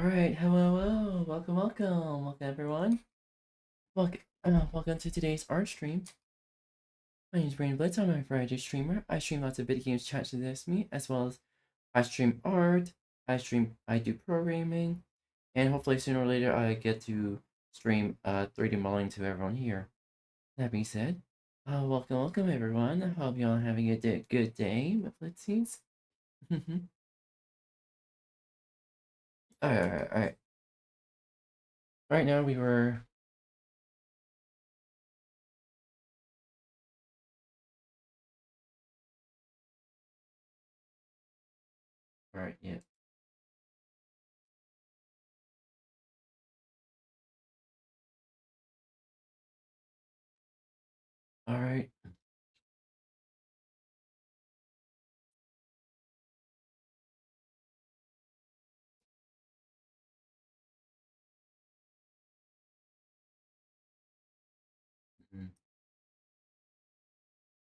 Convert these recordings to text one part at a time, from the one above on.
Alright, hello, welcome everyone. Welcome to today's art stream. My name is Brandon Blitz, I'm a variety streamer. I stream lots of video games, chat to this me, as well as I stream art, I do programming, and hopefully sooner or later I get to stream 3D modeling to everyone here. That being said, welcome everyone. I hope y'all having a good day with Blitzies. Alright. Right now we were... Alright, yeah. Alright.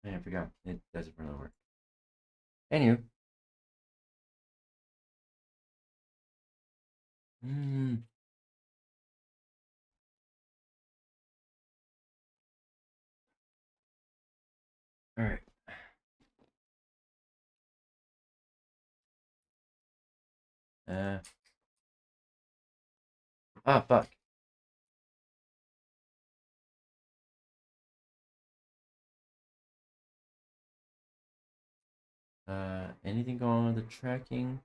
I forgot. It doesn't really work. Anywho. Alright. Fuck. Anything going on with the tracking?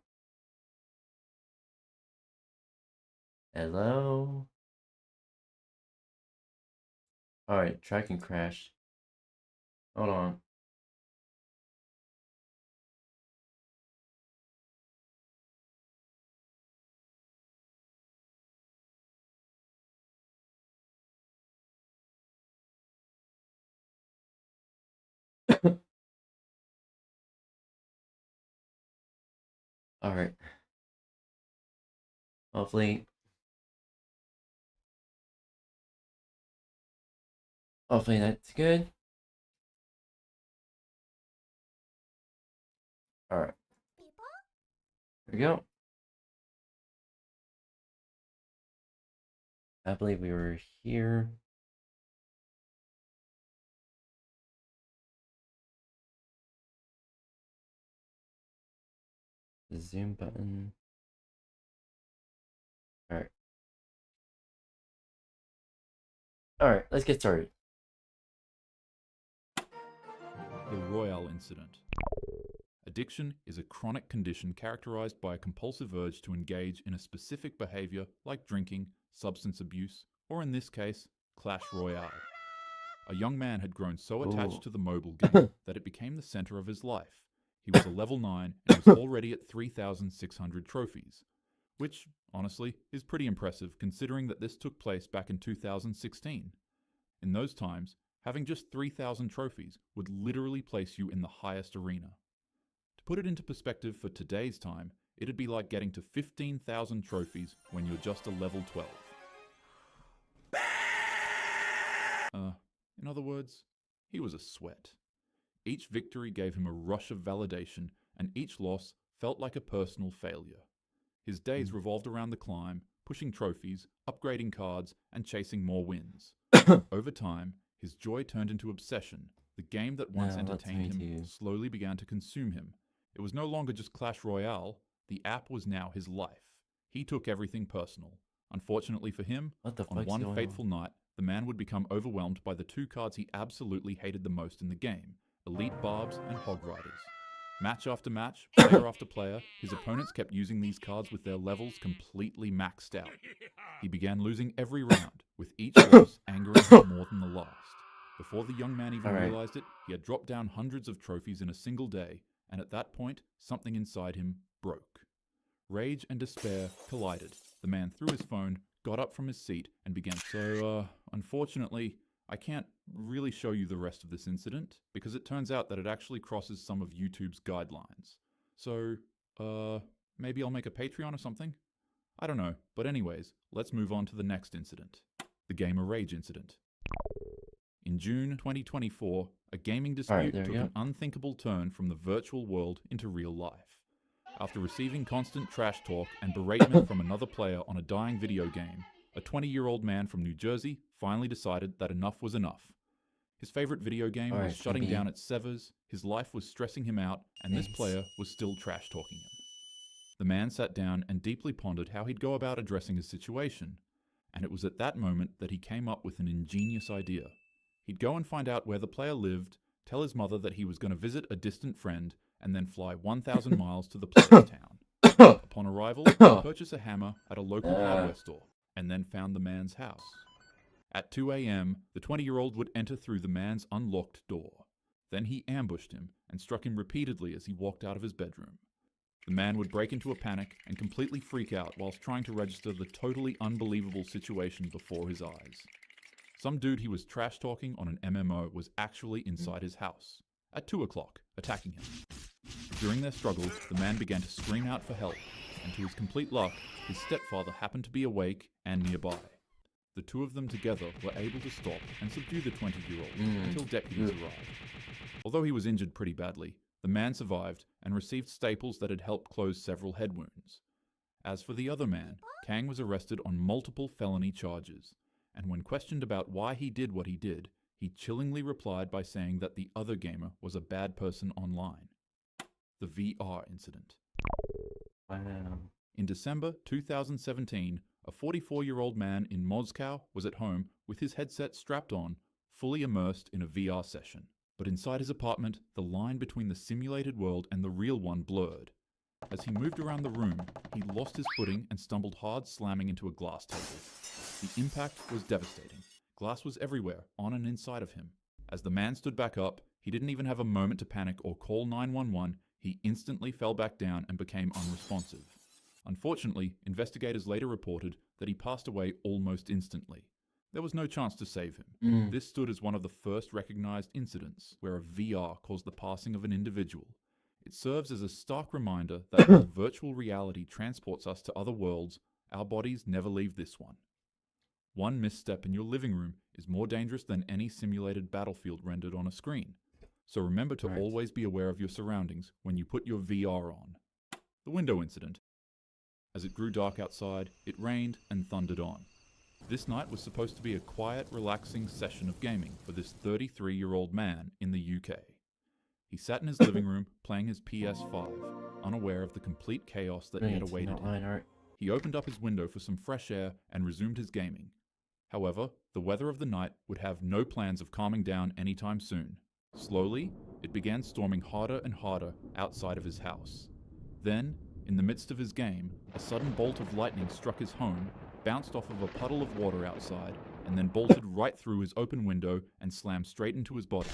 Hello? Alright, tracking crashed. Hold on. Alright. Hopefully that's good. Alright. There we go. I believe we were here. The zoom button. Alright. Alright, let's get started. The 𝙂𝙚 incident. Addiction is a chronic condition characterized by a compulsive urge to engage in a specific behavior like drinking, substance abuse, or in this case, Clash Royale. A young man had grown so attached to the mobile game that it became the center of his life. He was a level 9 and was already at 3,600 trophies, which, honestly, is pretty impressive considering that this took place back in 2016. In those times, having just 3,000 trophies would literally place you in the highest arena. To put it into perspective for today's time, it'd be like getting to 15,000 trophies when you're just a level 12. In other words, he was a sweat. Each victory gave him a rush of validation, and each loss felt like a personal failure. His days revolved around the climb, pushing trophies, upgrading cards, and chasing more wins. Over time, his joy turned into obsession. The game that once entertained him slowly began to consume him. It was no longer just Clash Royale, the app was now his life. He took everything personal. Unfortunately for him, on one fateful night, the man would become overwhelmed by the two cards he absolutely hated the most in the game, Elite Barbs and Hog Riders. Match after match, player after player, his opponents kept using these cards with their levels completely maxed out. He began losing every round, with each loss angering him more than the last. Before the young man even realized it, he had dropped down hundreds of trophies in a single day, and at that point, something inside him broke. Rage and despair collided. The man threw his phone, got up from his seat, and began, unfortunately, I can't really show you the rest of this incident, because it turns out that it actually crosses some of YouTube's guidelines. So, maybe I'll make a Patreon or something? I don't know, but anyways, let's move on to the next incident. The Gamer Rage incident. In June 2024, a gaming dispute took an unthinkable turn from the virtual world into real life. After receiving constant trash talk and beratement from another player on a dying video game, a 20-year-old man from New Jersey finally decided that enough was enough. His favorite video game was shutting down at Seizures, his life was stressing him out, and this player was still trash talking him. The man sat down and deeply pondered how he'd go about addressing his situation, and it was at that moment that he came up with an ingenious idea. He'd go and find out where the player lived, tell his mother that he was going to visit a distant friend, and then fly 1,000 miles to the player's town. Upon arrival, he purchased a hammer at a local hardware store, and then found the man's house. At 2 a.m., the 20-year-old would enter through the man's unlocked door. Then he ambushed him and struck him repeatedly as he walked out of his bedroom. The man would break into a panic and completely freak out whilst trying to register the totally unbelievable situation before his eyes. Some dude he was trash-talking on an MMO was actually inside his house, at 2 o'clock, attacking him. During their struggle, the man began to scream out for help, and to his complete luck, his stepfather happened to be awake and nearby. The two of them together were able to stop and subdue the 20-year-old until deputies arrived. Although he was injured pretty badly, the man survived and received staples that had helped close several head wounds. As for the other man, Kang was arrested on multiple felony charges, and when questioned about why he did what he did, he chillingly replied by saying that the other gamer was a bad person online. The VR incident. Wow. In December 2017, a 44-year-old man in Moscow was at home with his headset strapped on, fully immersed in a VR session. But inside his apartment, the line between the simulated world and the real one blurred. As he moved around the room, he lost his footing and stumbled hard, slamming into a glass table. The impact was devastating. Glass was everywhere, on and inside of him. As the man stood back up, he didn't even have a moment to panic or call 911. He instantly fell back down and became unresponsive. Unfortunately, investigators later reported that he passed away almost instantly. There was no chance to save him. This stood as one of the first recognized incidents where a VR caused the passing of an individual. It serves as a stark reminder that while virtual reality transports us to other worlds, our bodies never leave this one. One misstep in your living room is more dangerous than any simulated battlefield rendered on a screen. So remember to always be aware of your surroundings when you put your VR on. The window incident. As it grew dark outside, it rained and thundered on. This night was supposed to be a quiet, relaxing session of gaming for this 33-year-old man in the UK. He sat in his living room playing his PS5, unaware of the complete chaos that yet awaited him. He opened up his window for some fresh air and resumed his gaming. However, the weather of the night would have no plans of calming down anytime soon. Slowly, it began storming harder and harder outside of his house. Then, in the midst of his game, a sudden bolt of lightning struck his home, bounced off of a puddle of water outside, and then bolted right through his open window and slammed straight into his body.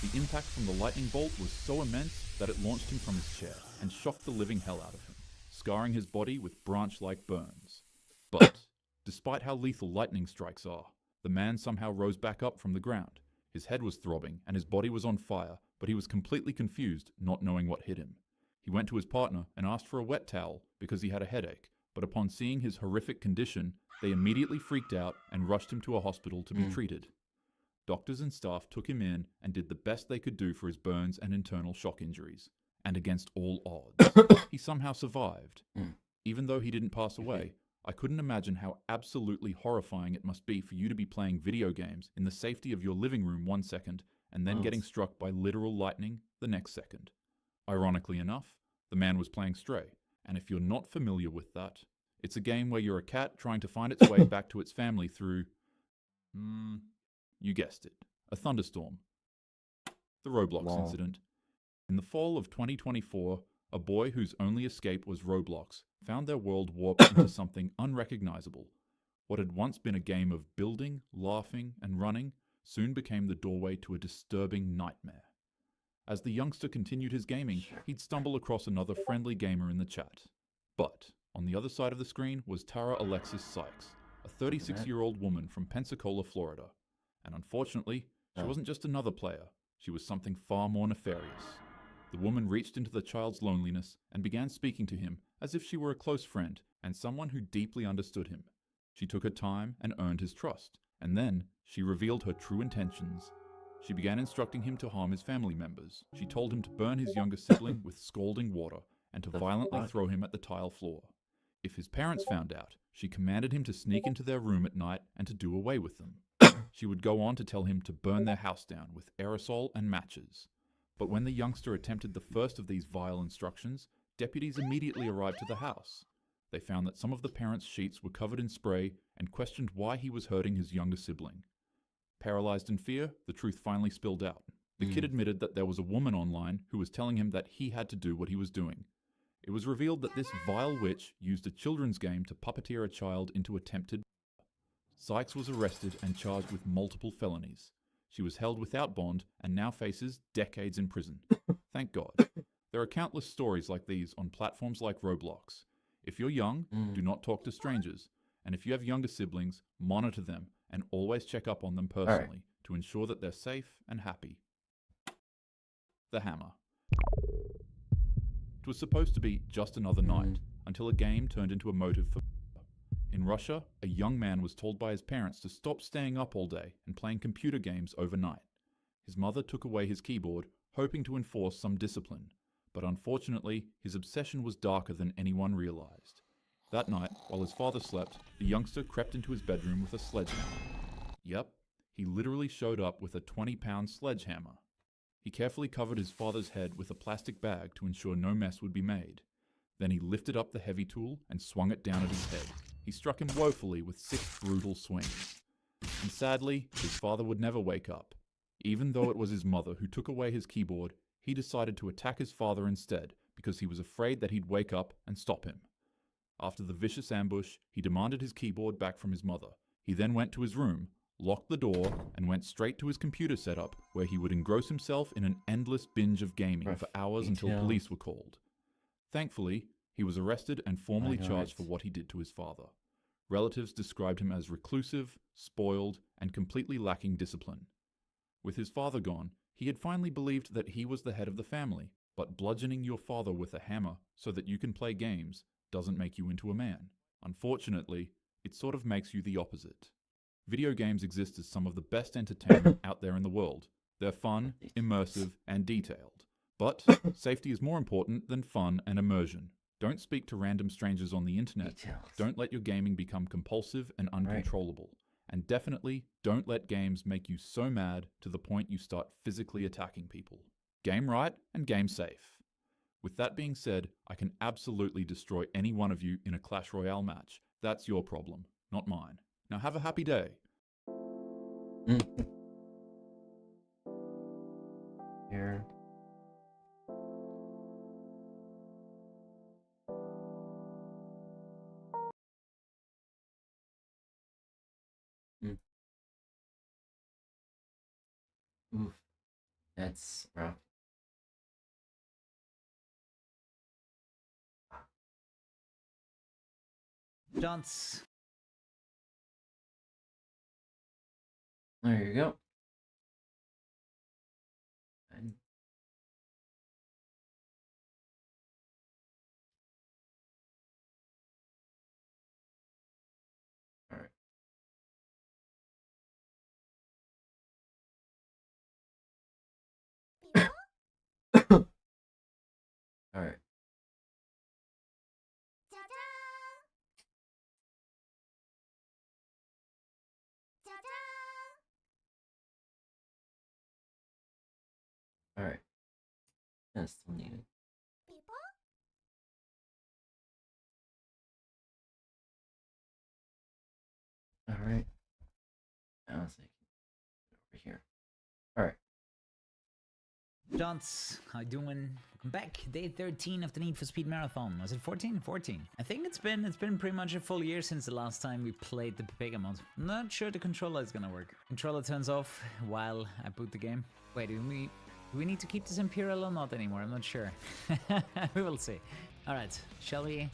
The impact from the lightning bolt was so immense that it launched him from his chair and shocked the living hell out of him, scarring his body with branch-like burns. But, despite how lethal lightning strikes are, the man somehow rose back up from the ground. His head was throbbing and his body was on fire, but he was completely confused, not knowing what hit him. He went to his partner and asked for a wet towel because he had a headache, but upon seeing his horrific condition, they immediately freaked out and rushed him to a hospital to be treated. Doctors and staff took him in and did the best they could do for his burns and internal shock injuries. And against all odds, he somehow survived. Even though he didn't pass away, I couldn't imagine how absolutely horrifying it must be for you to be playing video games in the safety of your living room one second and then getting struck by literal lightning the next second. Ironically enough, the man was playing Stray, and if you're not familiar with that, it's a game where you're a cat trying to find its way back to its family through, you guessed it, a thunderstorm. The Roblox incident. In the fall of 2024, a boy whose only escape was Roblox found their world warped into something unrecognizable. What had once been a game of building, laughing, and running soon became the doorway to a disturbing nightmare. As the youngster continued his gaming, he'd stumble across another friendly gamer in the chat. But on the other side of the screen was Tara Alexis Sykes, a 36-year-old woman from Pensacola, Florida. And unfortunately, she wasn't just another player, she was something far more nefarious. The woman reached into the child's loneliness and began speaking to him as if she were a close friend and someone who deeply understood him. She took her time and earned his trust, and then she revealed her true intentions. She began instructing him to harm his family members. She told him to burn his younger sibling with scalding water and to violently throw him at the tile floor. If his parents found out, she commanded him to sneak into their room at night and to do away with them. She would go on to tell him to burn their house down with aerosol and matches. But when the youngster attempted the first of these vile instructions, deputies immediately arrived to the house. They found that some of the parents' sheets were covered in spray and questioned why he was hurting his younger sibling. Paralyzed in fear, the truth finally spilled out. The kid admitted that there was a woman online who was telling him that he had to do what he was doing. It was revealed that this vile witch used a children's game to puppeteer a child into attempted murder. Sykes was arrested and charged with multiple felonies. She was held without bond and now faces decades in prison. Thank God. There are countless stories like these on platforms like Roblox. If you're young, do not talk to strangers. And if you have younger siblings, monitor them and always check up on them personally to ensure that they're safe and happy. The Hammer. It was supposed to be just another night, until a game turned into a motive for murder. In Russia, a young man was told by his parents to stop staying up all day and playing computer games overnight. His mother took away his keyboard, hoping to enforce some discipline, but unfortunately, his obsession was darker than anyone realized. That night, while his father slept, the youngster crept into his bedroom with a sledgehammer. Yep, he literally showed up with a 20-pound sledgehammer. He carefully covered his father's head with a plastic bag to ensure no mess would be made. Then he lifted up the heavy tool and swung it down at his head. He struck him woefully with 6 brutal swings. And sadly, his father would never wake up. Even though it was his mother who took away his keyboard, he decided to attack his father instead because he was afraid that he'd wake up and stop him. After the vicious ambush, he demanded his keyboard back from his mother. He then went to his room, locked the door, and went straight to his computer setup, where he would engross himself in an endless binge of gaming for hours until police were called. Thankfully, he was arrested and formally charged for what he did to his father. Relatives described him as reclusive, spoiled, and completely lacking discipline. With his father gone, he had finally believed that he was the head of the family, but bludgeoning your father with a hammer so that you can play games doesn't make you into a man. Unfortunately, it sort of makes you the opposite. Video games exist as some of the best entertainment out there in the world. They're fun, immersive, and detailed. But safety is more important than fun and immersion. Don't speak to random strangers on the internet. Don't let your gaming become compulsive and uncontrollable. And definitely don't let games make you so mad to the point you start physically attacking people. Game right and game safe. With that being said, I can absolutely destroy any one of you in a Clash Royale match. That's your problem, not mine. Now have a happy day. Here. Oof. That's rough. Dance. There you go. And all right. All right. All right. That's still needed. All right. Now let's take it over here. All right. Dance, how you doing? Welcome back. Day 13 of the Need for Speed Marathon. Was it 14? 14. I think it's been pretty much a full year since the last time we played the 𝙂𝙚𝙣𝙚 mod. I'm not sure the controller is gonna work. Controller turns off while I boot the game. Wait, do we need to keep this Imperial or not anymore? I'm not sure. We will see. Alright, shall we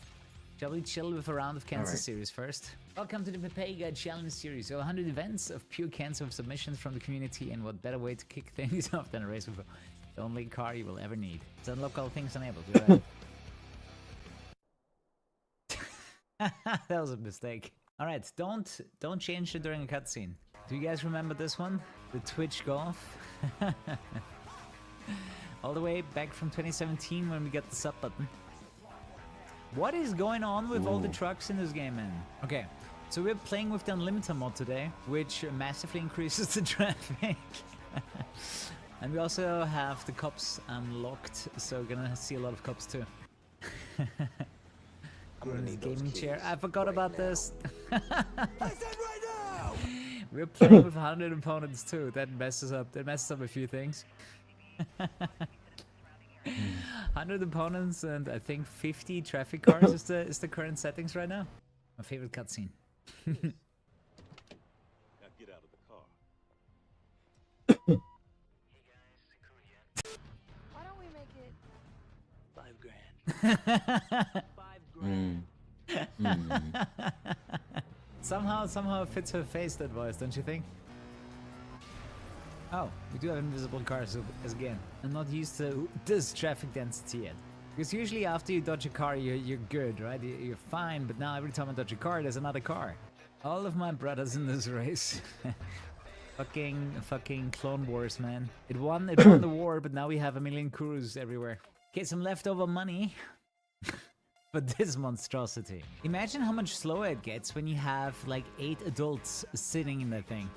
chill with a round of cancer series first? Welcome to the 𝙂𝙚𝙣𝙚 Challenge series. So 100 events of pure cancer of submissions from the community, and what better way to kick things off than a race with the only car you will ever need. To unlock all things enabled. That was a mistake. Alright, don't change it during a cutscene. Do you guys remember this one? The Twitch Golf? All the way back from 2017 when we got the sub button. What is going on with all the trucks in this game, man? Okay, so we're playing with the Unlimited mod today, which massively increases the traffic. And we also have the cops unlocked, so we're gonna see a lot of cops too. I'm gonna need Gaming those chair. keys. I forgot about this. I said right now! We're playing with 100 opponents too. That messes up a few things. 100 opponents and I think 50 traffic cars is the current settings right now. My favorite cutscene. Now get out of the car. Why don't we make it Somehow it fits her face, that voice, don't you think? Oh, we do have invisible cars as again. I'm not used to this traffic density yet. Because usually after you dodge a car, you're good, right? You're fine, but now every time I dodge a car, there's another car. All of my brothers in this race. fucking Clone Wars, man. It won the war, but now we have a million crews everywhere. Get some leftover money. But this monstrosity. Imagine how much slower it gets when you have like 8 adults sitting in that thing.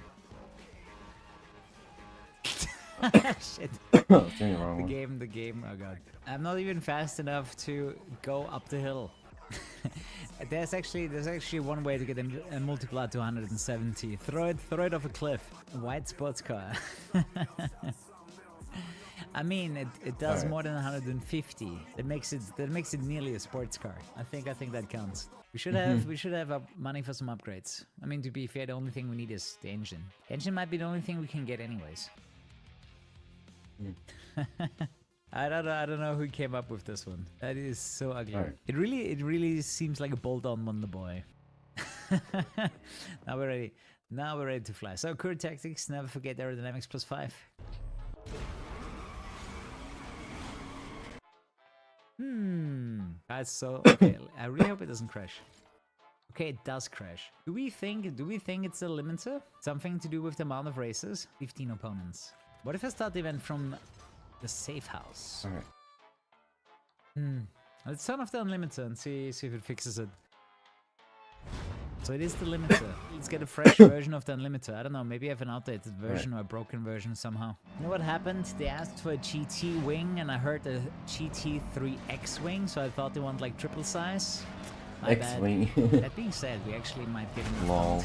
Shit. Oh, doing the wrong one. The game, oh god. I'm not even fast enough to go up the hill. There's actually one way to get a multiplier to 170. Throw it off a cliff. A white sports car. I mean, it does more than 150. That makes it nearly a sports car. I think that counts. We should have money for some upgrades. I mean, to be fair, the only thing we need is the engine. The engine might be the only thing we can get anyways. I don't know who came up with this one. That is so ugly. Right. It really seems like a bolt-on Wonder Boy. Now we're ready. Now we're ready to fly. So current tactics. Never forget aerodynamics +5. Guys, so okay. I really hope it doesn't crash. Okay, it does crash. Do we think it's a limiter? Something to do with the amount of races? 15 opponents. What if I start the event from the safe house? Alright. Let's turn off the unlimiter and see if it fixes it. So it is the limiter. Let's get a fresh version of the unlimiter. I don't know, maybe I have an outdated version or a broken version somehow. You know what happened? They asked for a GT wing and I heard a GT3X wing, so I thought they want like triple size. My bad. X-wing. That being said, we actually might get an Lol.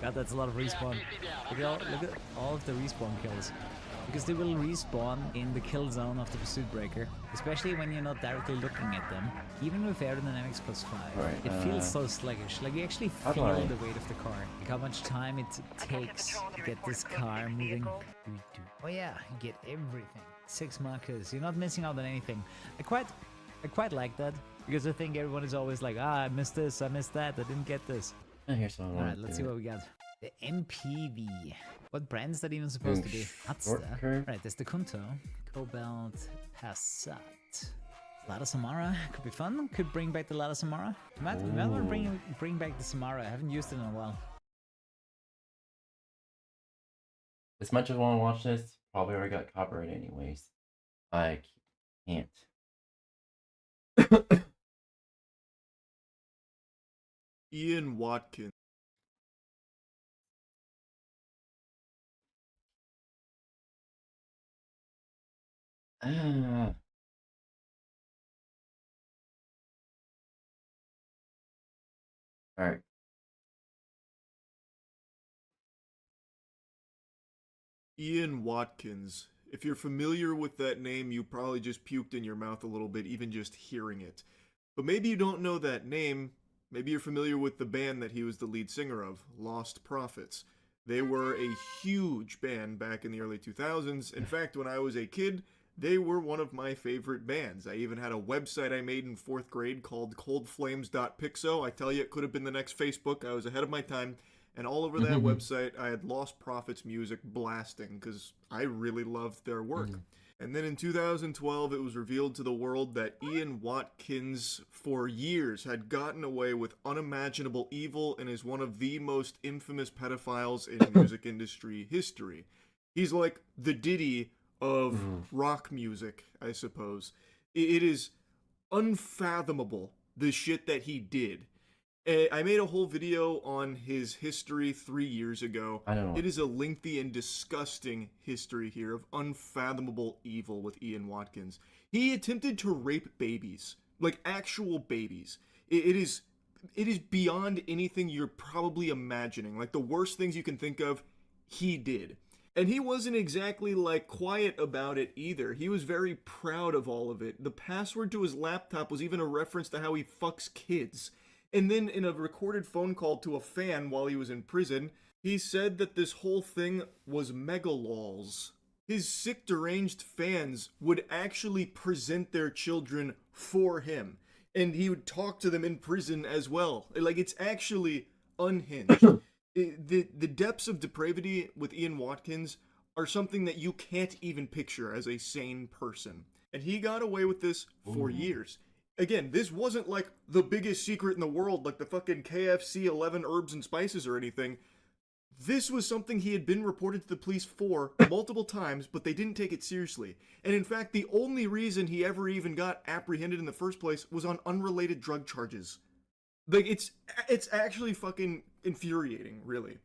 God, that's a lot of respawn. Look at all of the respawn kills. Because they will respawn in the kill zone of the pursuit breaker. Especially when you're not directly looking at them. Even with aerodynamics +5. Right, it feels so sluggish. Like you actually how do feel I- the weight of the car. Like how much time it takes to get this car moving. Oh yeah, you get everything. 6 markers. You're not missing out on anything. I quite like that. Because I think everyone is always like, I missed this, I missed that, I didn't get this. Oh, here's what I Alright, wanted let's to see do. what we got. The MPV. What brand is that even supposed to be? Short Mazda. curve. Right, there's the Kunto. Cobalt Passat. Lada Samara. Could be fun. Could bring back the Lada Samara. Might want to bring back the Samara. I haven't used it in a while. As much as I want to watch this, probably already got copyright anyways. I can't. 𝙂𝙚𝙣𝙚. Ah. Alright. Ian Watkins. If you're familiar with that name, you probably just puked in your mouth a little bit, even just hearing it. But maybe you don't know that name. Maybe you're familiar with the band that he was the lead singer of, Lost Prophets. They were a huge band back in the early 2000s. In fact, when I was a kid, they were one of my favorite bands. I even had a website I made in 4th grade called coldflames.pixo. I tell you, it could have been the next Facebook. I was ahead of my time. And all over that website, I had Lost Prophets music blasting because I really loved their work. And then in 2012, it was revealed to the world that Ian Watkins, for years, had gotten away with unimaginable evil and is one of the most infamous pedophiles in music industry history. He's like the Diddy of rock music, I suppose. It is unfathomable the shit that he did. I made a whole video on his history 3 years ago. I don't know. It is a lengthy and disgusting history here of unfathomable evil with 𝙂𝙂𝙖𝙗𝙗. He attempted to rape babies, like actual babies. It is beyond anything you're probably imagining. Like the worst things you can think of, he did. And he wasn't exactly like quiet about it either. He was very proud of all of it. The password to his laptop was even a reference to how he fucks kids. And then in a recorded phone call to a fan while he was in prison, he said that this whole thing was 𝙂𝙗𝙣𝙚𝙧𝙖𝙀𝙀. His sick, deranged fans would actually present their children for him. And he would talk to them in prison as well. Like, it's actually unhinged. The depths of depravity with 𝙂𝙂𝙖𝙗𝙗 are something that you can't even picture as a sane person. And he got away with this for years. Again, this wasn't like the biggest secret in the world, like the fucking KFC 11 herbs and spices or anything. This was something he had been reported to the police for multiple times, but they didn't take it seriously. And in fact, the only reason he ever even got apprehended in the first place was on unrelated drug charges. Like, it's actually fucking infuriating, really.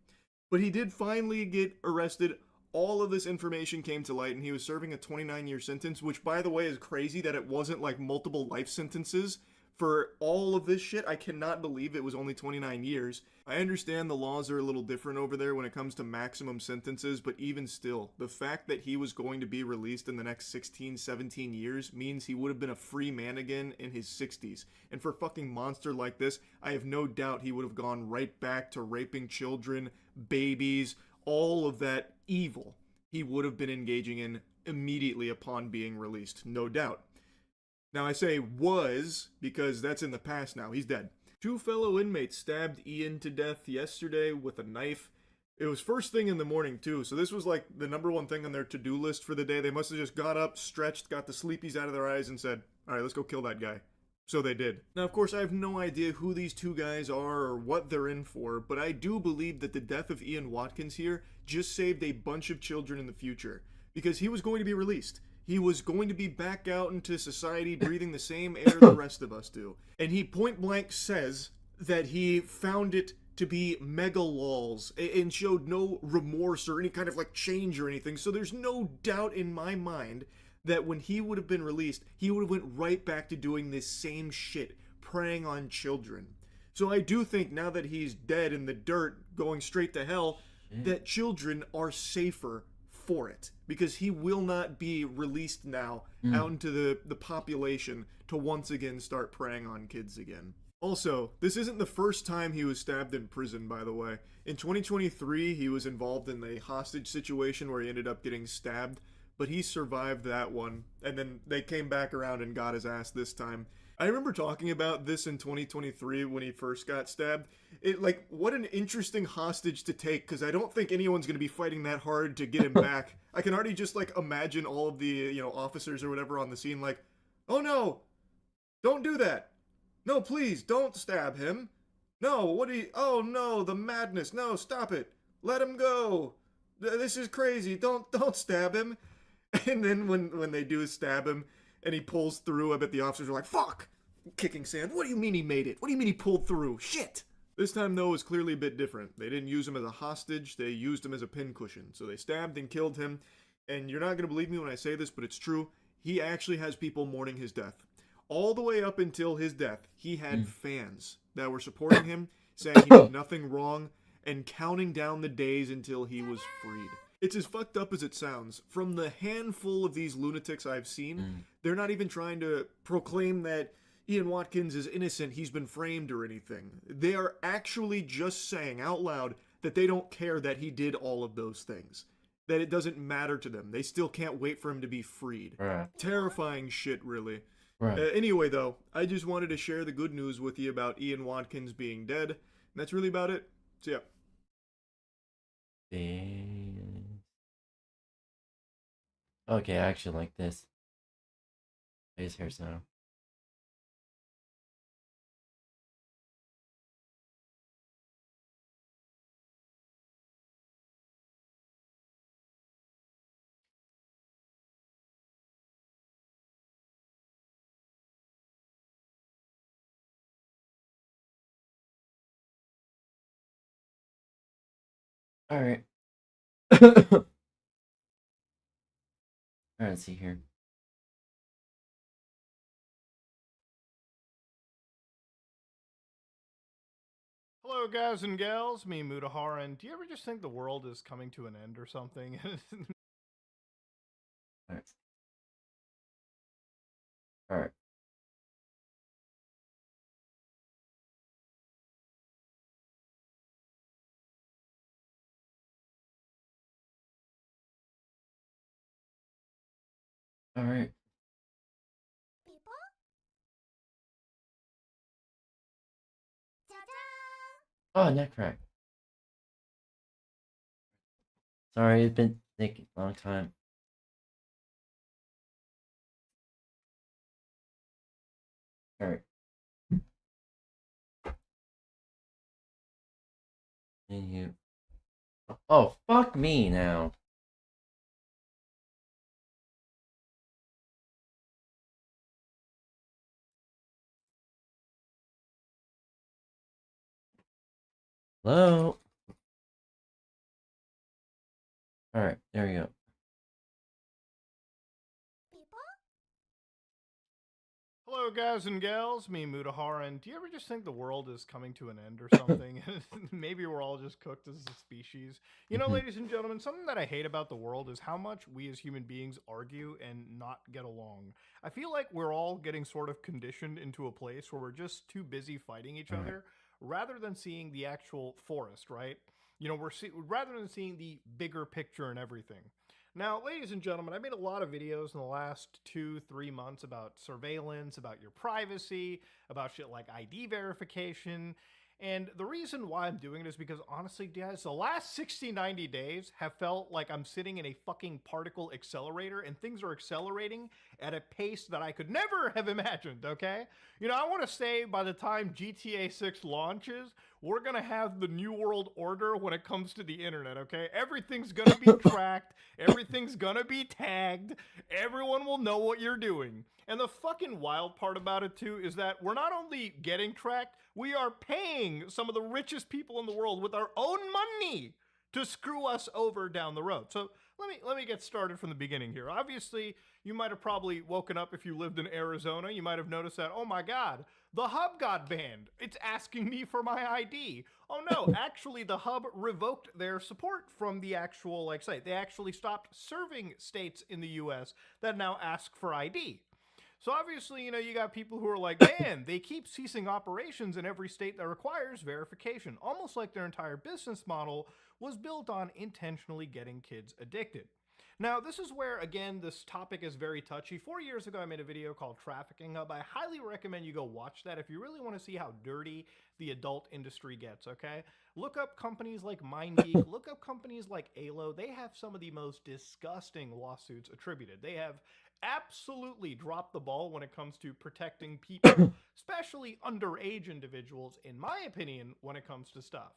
But he did finally get arrested. All of this information came to light, and he was serving a 29-year sentence, which, by the way, is crazy that it wasn't like multiple life sentences for all of this shit. I cannot believe it was only 29 years. I understand the laws are a little different over there when it comes to maximum sentences, but even still, the fact that he was going to be released in the next 16, 17 years means he would have been a free man again in his 60s. And for a fucking monster like this, I have no doubt he would have gone right back to raping children, babies, all of that evil he would have been engaging in immediately upon being released, no doubt. Now I say was because that's in the past now. He's dead. 2 fellow inmates stabbed Ian to death yesterday with a knife. It was first thing in the morning too, so this was like the #1 thing on their to-do list for the day. They must have just got up, stretched, got the sleepies out of their eyes and said, alright, let's go kill that guy. So they did. Now, of course, I have no idea who these 2 guys are or what they're in for, but I do believe that the death of 𝙂𝙂𝙖𝙗𝙗 here just saved a bunch of children in the future. Because he was going to be released. He was going to be back out into society breathing the same air the rest of us do. And he point blank says that he found it to be mega lols and showed no remorse or any kind of like change or anything. So there's no doubt in my mind that when he would have been released, he would have went right back to doing this same shit, preying on children. So I do think now that he's dead in the dirt, going straight to hell, that children are safer for it. Because he will not be released now out into the population to once again start preying on kids again. Also, this isn't the first time he was stabbed in prison, by the way. In 2023, he was involved in a hostage situation where he ended up getting stabbed. But he survived that one, and then they came back around and got his ass this time. I remember talking about this in 2023 when he first got stabbed. Like, what an interesting hostage to take, because I don't think anyone's going to be fighting that hard to get him back. I can already just, like, imagine all of the, officers or whatever on the scene, like, oh no, don't do that. No, please, don't stab him. No, oh no, the madness. No, stop it. Let him go. This is crazy. Don't stab him. And then when they do stab him and he pulls through, I bet the officers are like, fuck! Kicking sand. What do you mean he made it? What do you mean he pulled through? Shit! This time, though, was clearly a bit different. They didn't use him as a hostage, they used him as a pincushion. So they stabbed and killed him. And you're not going to believe me when I say this, but it's true. He actually has people mourning his death. All the way up until his death, he had fans that were supporting him, saying he did nothing wrong, and counting down the days until he was freed. It's as fucked up as it sounds. From the handful of these lunatics I've seen, they're not even trying to proclaim that 𝙂𝙂𝙖𝙗𝙗 is innocent, he's been framed or anything. They are actually just saying out loud that they don't care that he did all of those things. That it doesn't matter to them. They still can't wait for him to be freed. Right. Terrifying shit, really. Right. Anyway, though, I just wanted to share the good news with you about 𝙂𝙂𝙖𝙗𝙗 being dead. And that's really about it. So, yeah. Okay, I actually like this. His hair's now. Alright. Alright, let's see here. Hello, guys and gals. Me, 𝙂𝙚𝙣𝙚𝙧𝙖, and do you ever just think the world is coming to an end or something? Alright. Alright. Alright. Oh, neck crack. Sorry, it's been taking a long time. Alright. Continue. Oh, fuck me now. Hello? Alright, there we go. Hello, guys and gals. Me, 𝙂𝙚𝙣𝙚𝙧𖖏, and do you ever just think the world is coming to an end or something? Maybe we're all just cooked as a species. You know, ladies and gentlemen, something that I hate about the world is how much we as human beings argue and not get along. I feel like we're all getting sort of conditioned into a place where we're just too busy fighting each other rather than seeing the actual forest, right? You know, rather than seeing the bigger picture and everything. Now, ladies and gentlemen, I made a lot of videos in the last 2-3 months about surveillance, about your privacy, about shit like ID verification. And the reason why I'm doing it is because, honestly, guys, the last 60-90 days have felt like I'm sitting in a fucking particle accelerator and things are accelerating at a pace that I could never have imagined, okay? You know, I want to say by the time GTA 6 launches, we're going to have the New World Order when it comes to the internet, okay? Everything's going to be tracked. Everything's going to be tagged. Everyone will know what you're doing. And the fucking wild part about it, too, is that we're not only getting tracked, we are paying some of the richest people in the world with our own money to screw us over down the road. So let me get started from the beginning here. Obviously, you might have probably woken up if you lived in Arizona. You might have noticed that, oh my God, the hub got banned. It's asking me for my ID. Oh no, actually the hub revoked their support from the actual site. They actually stopped serving states in the US that now ask for ID. So obviously, you know, you got people who are like, man, they keep ceasing operations in every state that requires verification, almost like their entire business model was built on intentionally getting kids addicted. Now, this is where, again, this topic is very touchy. 4 years ago, I made a video called Trafficking Hub. I highly recommend you go watch that if you really want to see how dirty the adult industry gets, okay? Look up companies like MindGeek, look up companies like 𝙂𝙚. They have some of the most disgusting lawsuits attributed. They have absolutely dropped the ball when it comes to protecting people, especially underage individuals, in my opinion, when it comes to stuff.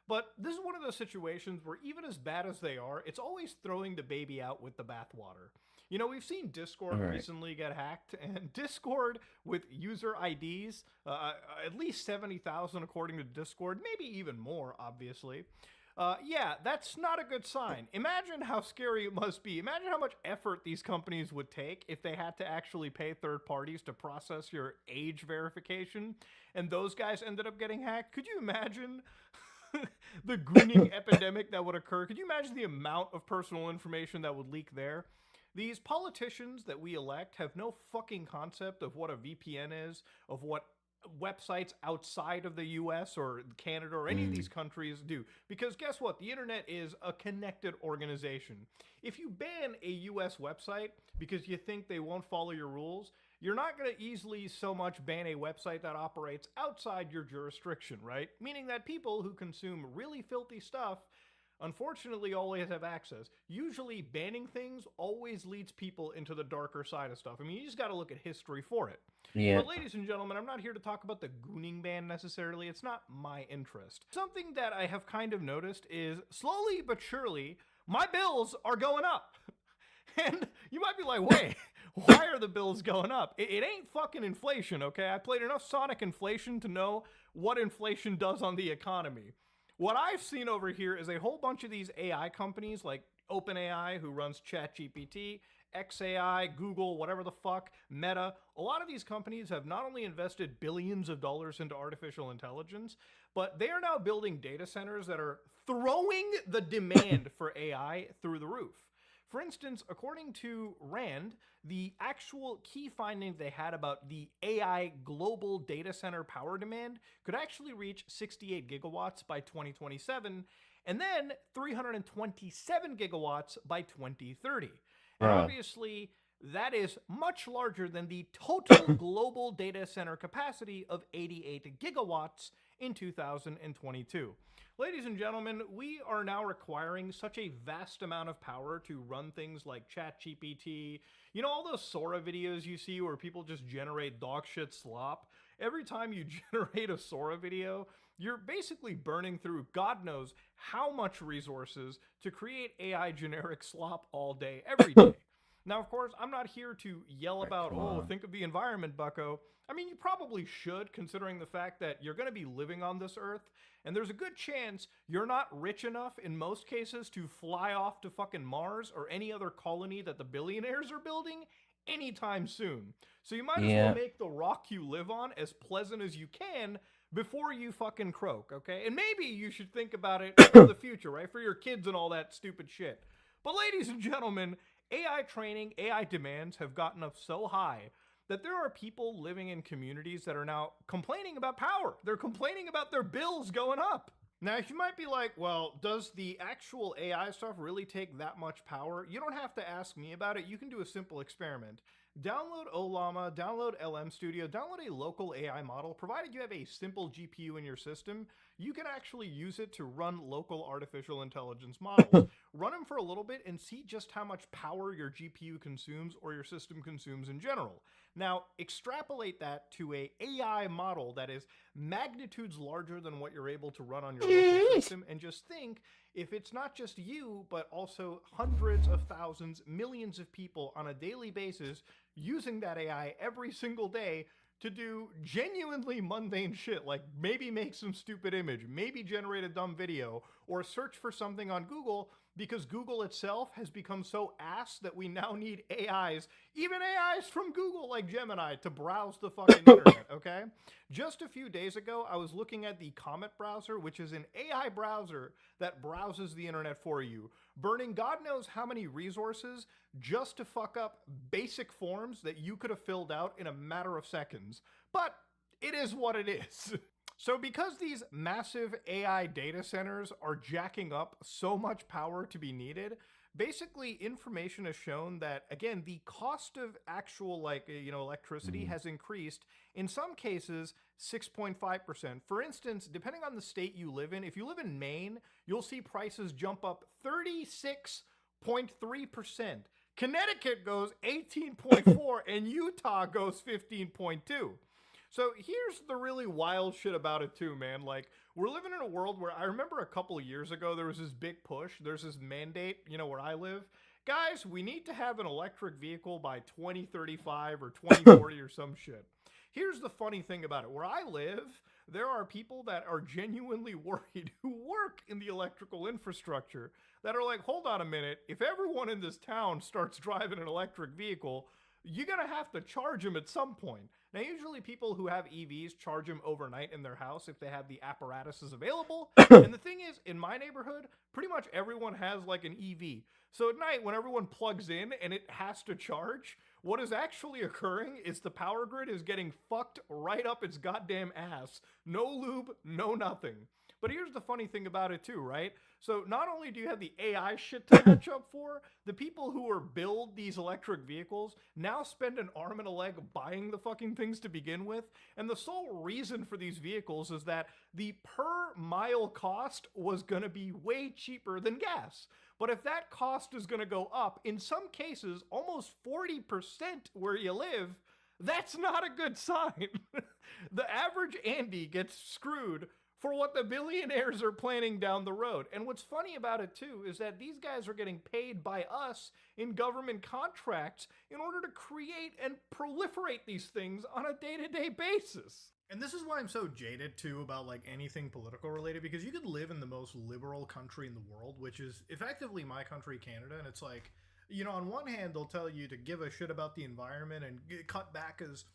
But this is one of those situations where even as bad as they are, it's always throwing the baby out with the bathwater. You know, we've seen Discord recently get hacked, and Discord with user IDs, at least 70,000 according to Discord, maybe even more, obviously. Yeah, that's not a good sign. Imagine how scary it must be. Imagine how much effort these companies would take if they had to actually pay third parties to process your age verification, and those guys ended up getting hacked. Could you imagine the gooning epidemic that would occur? Could you imagine the amount of personal information that would leak there? These politicians that we elect have no fucking concept of what a VPN is, of what websites outside of the US or Canada or any of these countries do. Because guess what? The internet is a connected organization. If you ban a US website because you think they won't follow your rules, you're not going to easily so much ban a website that operates outside your jurisdiction, right? Meaning that people who consume really filthy stuff unfortunately always have access. Usually banning things always leads people into the darker side of stuff. I mean, you just got to look at history for it. Yeah. But ladies and gentlemen, I'm not here to talk about the gooning ban necessarily. It's not my interest. Something that I have kind of noticed is slowly but surely, my bills are going up. And you might be like, wait, why are the bills going up? It ain't fucking inflation, okay? I played enough Sonic Inflation to know what inflation does on the economy. What I've seen over here is a whole bunch of these AI companies like OpenAI, who runs ChatGPT, XAI, Google, whatever the fuck, Meta. A lot of these companies have not only invested billions of dollars into artificial intelligence, but they are now building data centers that are throwing the demand for AI through the roof. For instance, according to RAND, the actual key finding they had about the AI global data center power demand could actually reach 68 gigawatts by 2027, and then 327 gigawatts by 2030. And Bruh. obviously, that is much larger than the total global data center capacity of 88 gigawatts in 2022. Ladies and gentlemen, we are now requiring such a vast amount of power to run things like ChatGPT. You know, all those Sora videos you see where people just generate dog shit slop? Every time you generate a Sora video, you're basically burning through God knows how much resources to create AI generic slop all day, every day. Now, of course, I'm not here to yell about, oh, think of the environment, bucko. I mean, you probably should, considering the fact that you're going to be living on this earth, and there's a good chance you're not rich enough, in most cases, to fly off to fucking Mars or any other colony that the billionaires are building anytime soon. So you might as well make the rock you live on as pleasant as you can before you fucking croak, okay? And maybe you should think about it for the future, right? For your kids and all that stupid shit. But ladies and gentlemen, AI training, AI demands have gotten up so high that there are people living in communities that are now complaining about power. They're complaining about their bills going up. Now, you might be like, well, does the actual AI stuff really take that much power? You don't have to ask me about it. You can do a simple experiment. Download 𝙂𝙚𝙣𝙚, download LM Studio, download a local AI model. Provided you have a simple GPU in your system, you can actually use it to run local artificial intelligence models. Run them for a little bit and see just how much power your GPU consumes or your system consumes in general. Now, extrapolate that to an AI model that is magnitudes larger than what you're able to run on your local system, and just think, if it's not just you, but also hundreds of thousands, millions of people on a daily basis using that AI every single day to do genuinely mundane shit, like maybe make some stupid image, maybe generate a dumb video, or search for something on Google, because Google itself has become so ass that we now need AIs, even AIs from Google like Gemini, to browse the fucking internet, okay? Just a few days ago, I was looking at the Comet browser, which is an AI browser that browses the internet for you, burning God knows how many resources just to fuck up basic forms that you could have filled out in a matter of seconds. But it is what it is. So because these massive AI data centers are jacking up so much power to be needed, basically information has shown that, again, the cost of actual, electricity has increased, in some cases, 6.5%. For instance, depending on the state you live in, if you live in Maine, you'll see prices jump up 36.3%. Connecticut goes 18.4%, and Utah goes 15.2%. So here's the really wild shit about it too, man. Like, we're living in a world where I remember a couple of years ago, there was this big push. There's this mandate, where I live. Guys, we need to have an electric vehicle by 2035 or 2040 or some shit. Here's the funny thing about it. Where I live, there are people that are genuinely worried who work in the electrical infrastructure that are like, hold on a minute. If everyone in this town starts driving an electric vehicle, you're going to have to charge them at some point. Now, usually people who have EVs charge them overnight in their house if they have the apparatuses available. And the thing is, in my neighborhood, pretty much everyone has like an EV. So at night, when everyone plugs in and it has to charge, what is actually occurring is the power grid is getting fucked right up its goddamn ass. No lube, no nothing. But here's the funny thing about it too, right? So not only do you have the AI shit to match up for, the people who are build these electric vehicles now spend an arm and a leg buying the fucking things to begin with. And the sole reason for these vehicles is that the per mile cost was going to be way cheaper than gas. But if that cost is going to go up, in some cases, almost 40% where you live, that's not a good sign. The average Andy gets screwed for what the billionaires are planning down the road. And what's funny about it too is that these guys are getting paid by us in government contracts in order to create and proliferate these things on a day-to-day basis. And this is why I'm so jaded too about like anything political related, because you could live in the most liberal country in the world, which is effectively my country, Canada, and it's like, you know, on one hand they'll tell you to give a shit about the environment and cut back as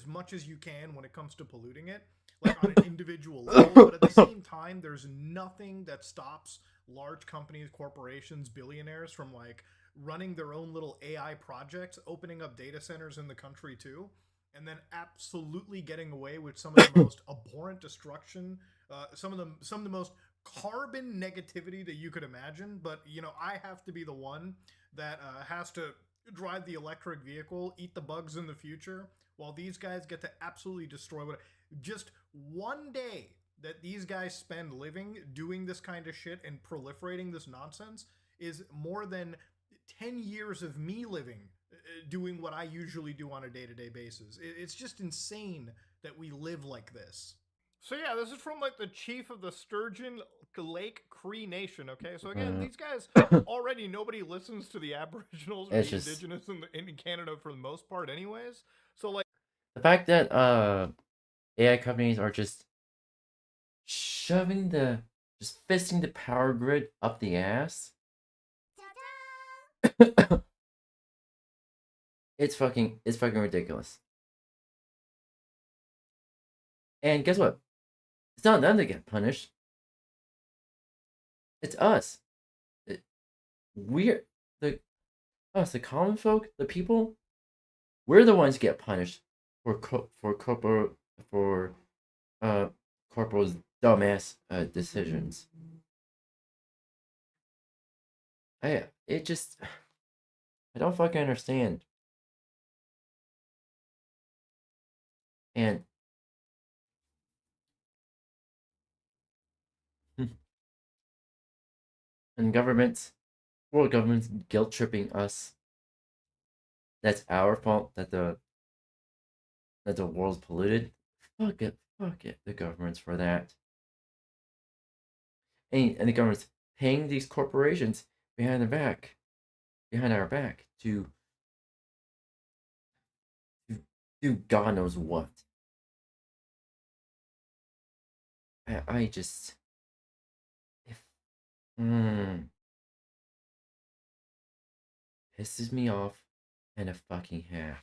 much as you can when it comes to polluting it, like on an individual level, but at the same time there's nothing that stops large companies, corporations, billionaires from like running their own little AI projects, opening up data centers in the country too, and then absolutely getting away with some of the most abhorrent destruction, some of the most carbon negativity that you could imagine. But you know, I have to be the one that has to drive the electric vehicle, eat the bugs in the future, while these guys get to absolutely destroy what. Just one day that these guys spend living doing this kind of shit and proliferating this nonsense is more than 10 years of me living doing what I usually do on a day-to-day basis. It's just insane that we live like this. So yeah, this is from like the chief of the Sturgeon Lake Cree Nation. Okay, so again, these guys already, nobody listens to the Aboriginals or It's the just Indigenous in Canada for the most part, anyways. So like the fact that AI companies are just just fisting the power grid up the ass. It's fucking ridiculous. And guess what? It's not them that get punished. It's us. We're the common folk, the people. We're the ones who get punished for corporal's dumbass decisions. I don't fucking understand. And world governments guilt tripping us. That's our fault that the world's polluted. Fuck it, the governments for that. And the government's paying these corporations behind our back to do God knows what. I just pisses me off and a fucking half.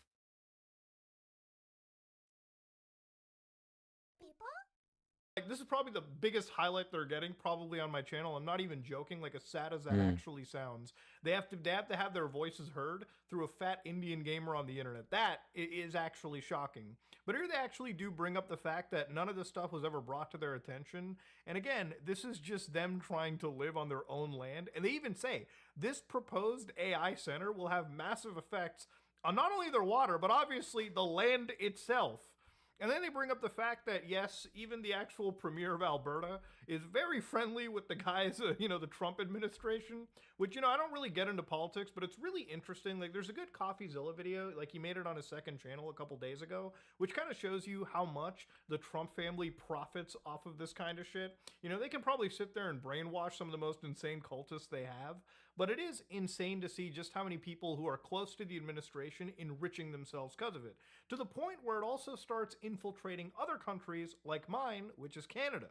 Like, this is probably the biggest highlight they're getting probably on my channel. I'm not even joking. Like, as sad as that actually sounds, they have to have their voices heard through a fat Indian gamer on the internet. That is actually shocking. But here they actually do bring up the fact that none of this stuff was ever brought to their attention. And again, this is just them trying to live on their own land. And they even say this proposed AI center will have massive effects on not only their water, but obviously the land itself. And then they bring up the fact that, yes, even the actual premier of Alberta is very friendly with the guys, the Trump administration, which, I don't really get into politics, but it's really interesting. Like, there's a good CoffeeZilla video, like he made it on his second channel a couple days ago, which kind of shows you how much the Trump family profits off of this kind of shit. They can probably sit there and brainwash some of the most insane cultists they have, but it is insane to see just how many people who are close to the administration enriching themselves because of it, to the point where it also starts infiltrating other countries like mine, which is Canada.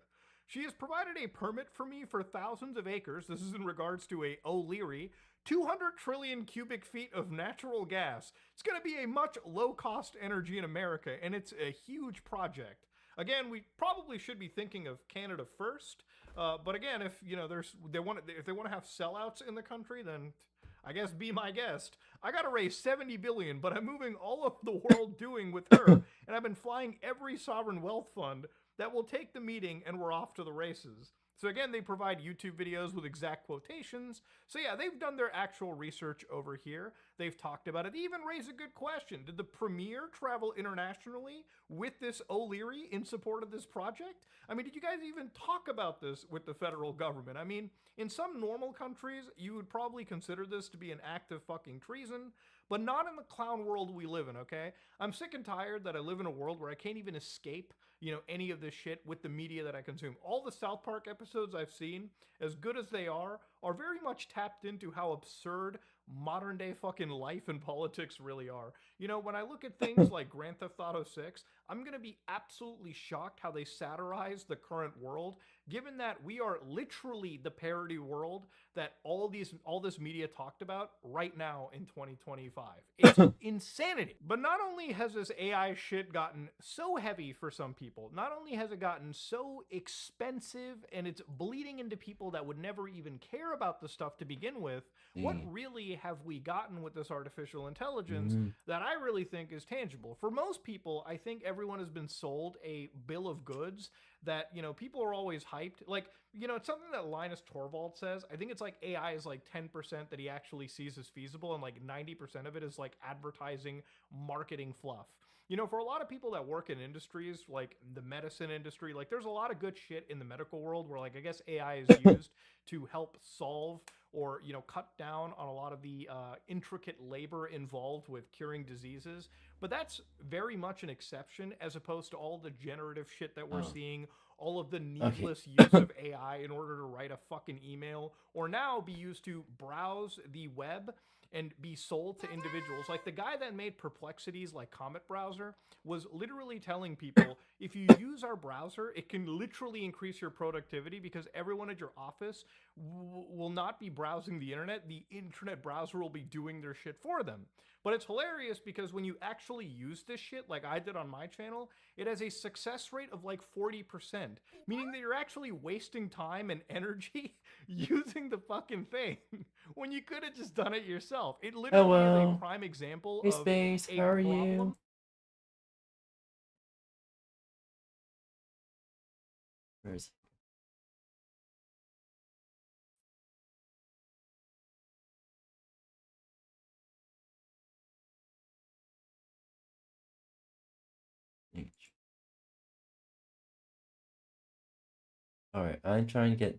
She has provided a permit for me for thousands of acres. This is in regards to a O'Leary, 200 trillion cubic feet of natural gas. It's going to be a much low-cost energy in America, and it's a huge project. Again, we probably should be thinking of Canada first, but again, if they want to have sellouts in the country, then I guess be my guest. I got to raise 70 billion, but I'm moving all of the world doing with her, and I've been flying every sovereign wealth fund that will take the meeting, and we're off to the races. So again, they provide YouTube videos with exact quotations. So yeah, they've done their actual research over here. They've talked about it. They even raise a good question. Did the premier travel internationally with this O'Leary in support of this project? I mean, did you guys even talk about this with the federal government? I mean, in some normal countries, you would probably consider this to be an act of fucking treason, but not in the clown world we live in, okay? I'm sick and tired that I live in a world where I can't even escape any of this shit with the media that I consume. All the South Park episodes I've seen, as good as they are very much tapped into how absurd modern day fucking life and politics really are. You know, when I look at things like Grand Theft Auto 6, I'm going to be absolutely shocked how they satirize the current world, given that we are literally the parody world that all this media talked about right now in 2025. It's insanity. But not only has this AI shit gotten so heavy for some people, not only has it gotten so expensive and it's bleeding into people that would never even care about the stuff to begin with, what really have we gotten with this artificial intelligence that I really think is tangible? For most people, I think everyone has been sold a bill of goods that, you know, people are always hyped. Like, you know, it's something that Linus Torvald says. I think it's like AI is like 10% that he actually sees as feasible, and like 90% of it is like advertising, marketing fluff. You know, for a lot of people that work in industries like the medicine industry, like there's a lot of good shit in the medical world where, like, I guess AI is used to help solve or, you know, cut down on a lot of the intricate labor involved with curing diseases. But that's very much an exception as opposed to all the generative shit that we're seeing, all of the needless use of AI in order to write a fucking email, or now be used to browse the web and be sold to individuals. Like the guy that made Perplexity's like Comet browser was literally telling people, if you use our browser, it can literally increase your productivity because everyone at your office will not be browsing the internet. The internet browser will be doing their shit for them. But it's hilarious because when you actually use this shit, like I did on my channel, it has a success rate of like 40%, meaning that you're actually wasting time and energy using the fucking thing when you could have just done it yourself. It literally is a prime example Hey, of Space, a how are problem. you? Where is he? Alright, I'm trying to get...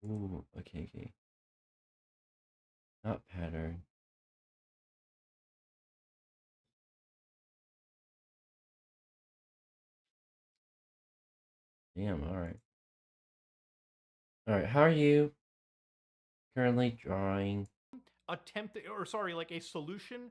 Ooh, okay, okay. Not pattern. Damn, alright. Alright, how are you? Currently drawing. Like a solution,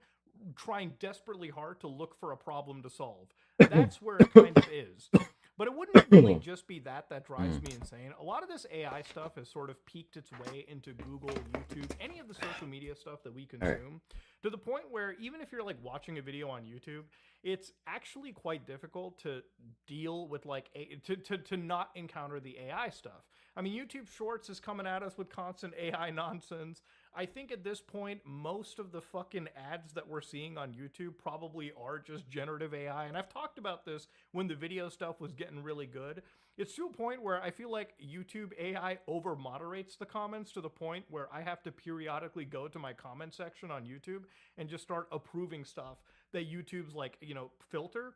trying desperately hard to look for a problem to solve. That's where it kind of is. But it wouldn't really just be that drives me insane. A lot of this AI stuff has sort of peeked its way into Google, YouTube, any of the social media stuff that we consume, to the point where even if you're like watching a video on YouTube, it's actually quite difficult to deal with like to not encounter the AI stuff. I mean, YouTube Shorts is coming at us with constant AI nonsense. I think at this point, most of the fucking ads that we're seeing on YouTube probably are just generative AI. And I've talked about this when the video stuff was getting really good. It's to a point where I feel like YouTube AI over moderates the comments to the point where I have to periodically go to my comment section on YouTube and just start approving stuff that YouTube's like, you know, filter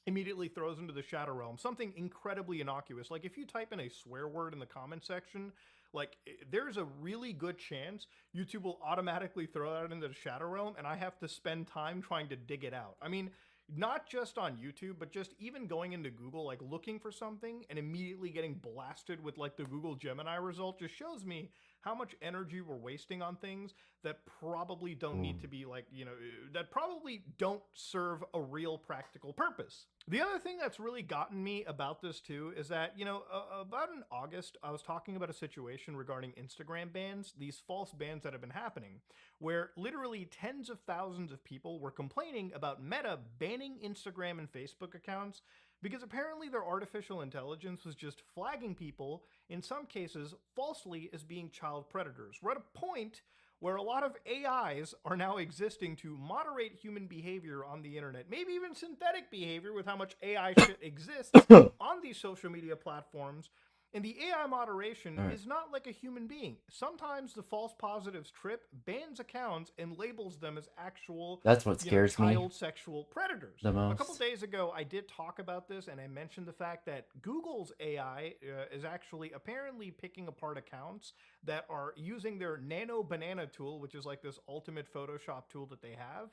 immediately throws into the shadow realm. Something incredibly innocuous. Like if you type in a swear word in the comment section, like there's a really good chance YouTube will automatically throw that into the shadow realm and I have to spend time trying to dig it out. I mean, not just on YouTube, but just even going into Google, like looking for something and immediately getting blasted with like the Google Gemini result just shows me how much energy we're wasting on things that probably don't need to be like, you know, that probably don't serve a real practical purpose. The other thing that's really gotten me about this too is that, you know, about in August, I was talking about a situation regarding Instagram bans, these false bans that have been happening, where literally tens of thousands of people were complaining about Meta banning Instagram and Facebook accounts because apparently their artificial intelligence was just flagging people, in some cases falsely, as being child predators. We're at a point where a lot of AIs are now existing to moderate human behavior on the internet, maybe even synthetic behavior with how much AI shit exists on these social media platforms. And the AI moderation Alright. is not like a human being. Sometimes the false positives trip, bans accounts, and labels them as actual, That's what scares me child sexual predators. the A couple most. days ago, I did talk about this, and I mentioned the fact that Google's AI is actually apparently picking apart accounts that are using their Nano Banana tool, which is like this ultimate Photoshop tool that they have,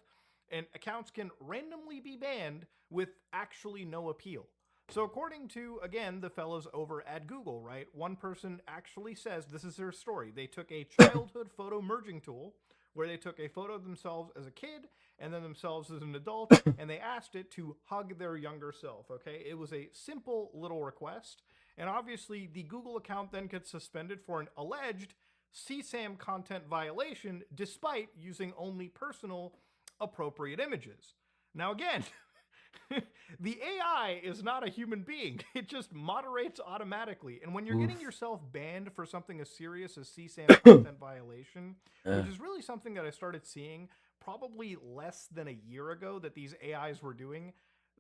and accounts can randomly be banned with actually no appeal. So according to, again, the fellows over at Google, right, one person actually says, this is their story, they took a childhood photo merging tool where they took a photo of themselves as a kid and then themselves as an adult, and they asked it to hug their younger self, okay? It was a simple little request, and obviously the Google account then gets suspended for an alleged CSAM content violation despite using only personal appropriate images. Now again, the AI is not a human being. It just moderates automatically. And when you're getting yourself banned for something as serious as CSAM content violation, which is really something that I started seeing probably less than a year ago that these AIs were doing,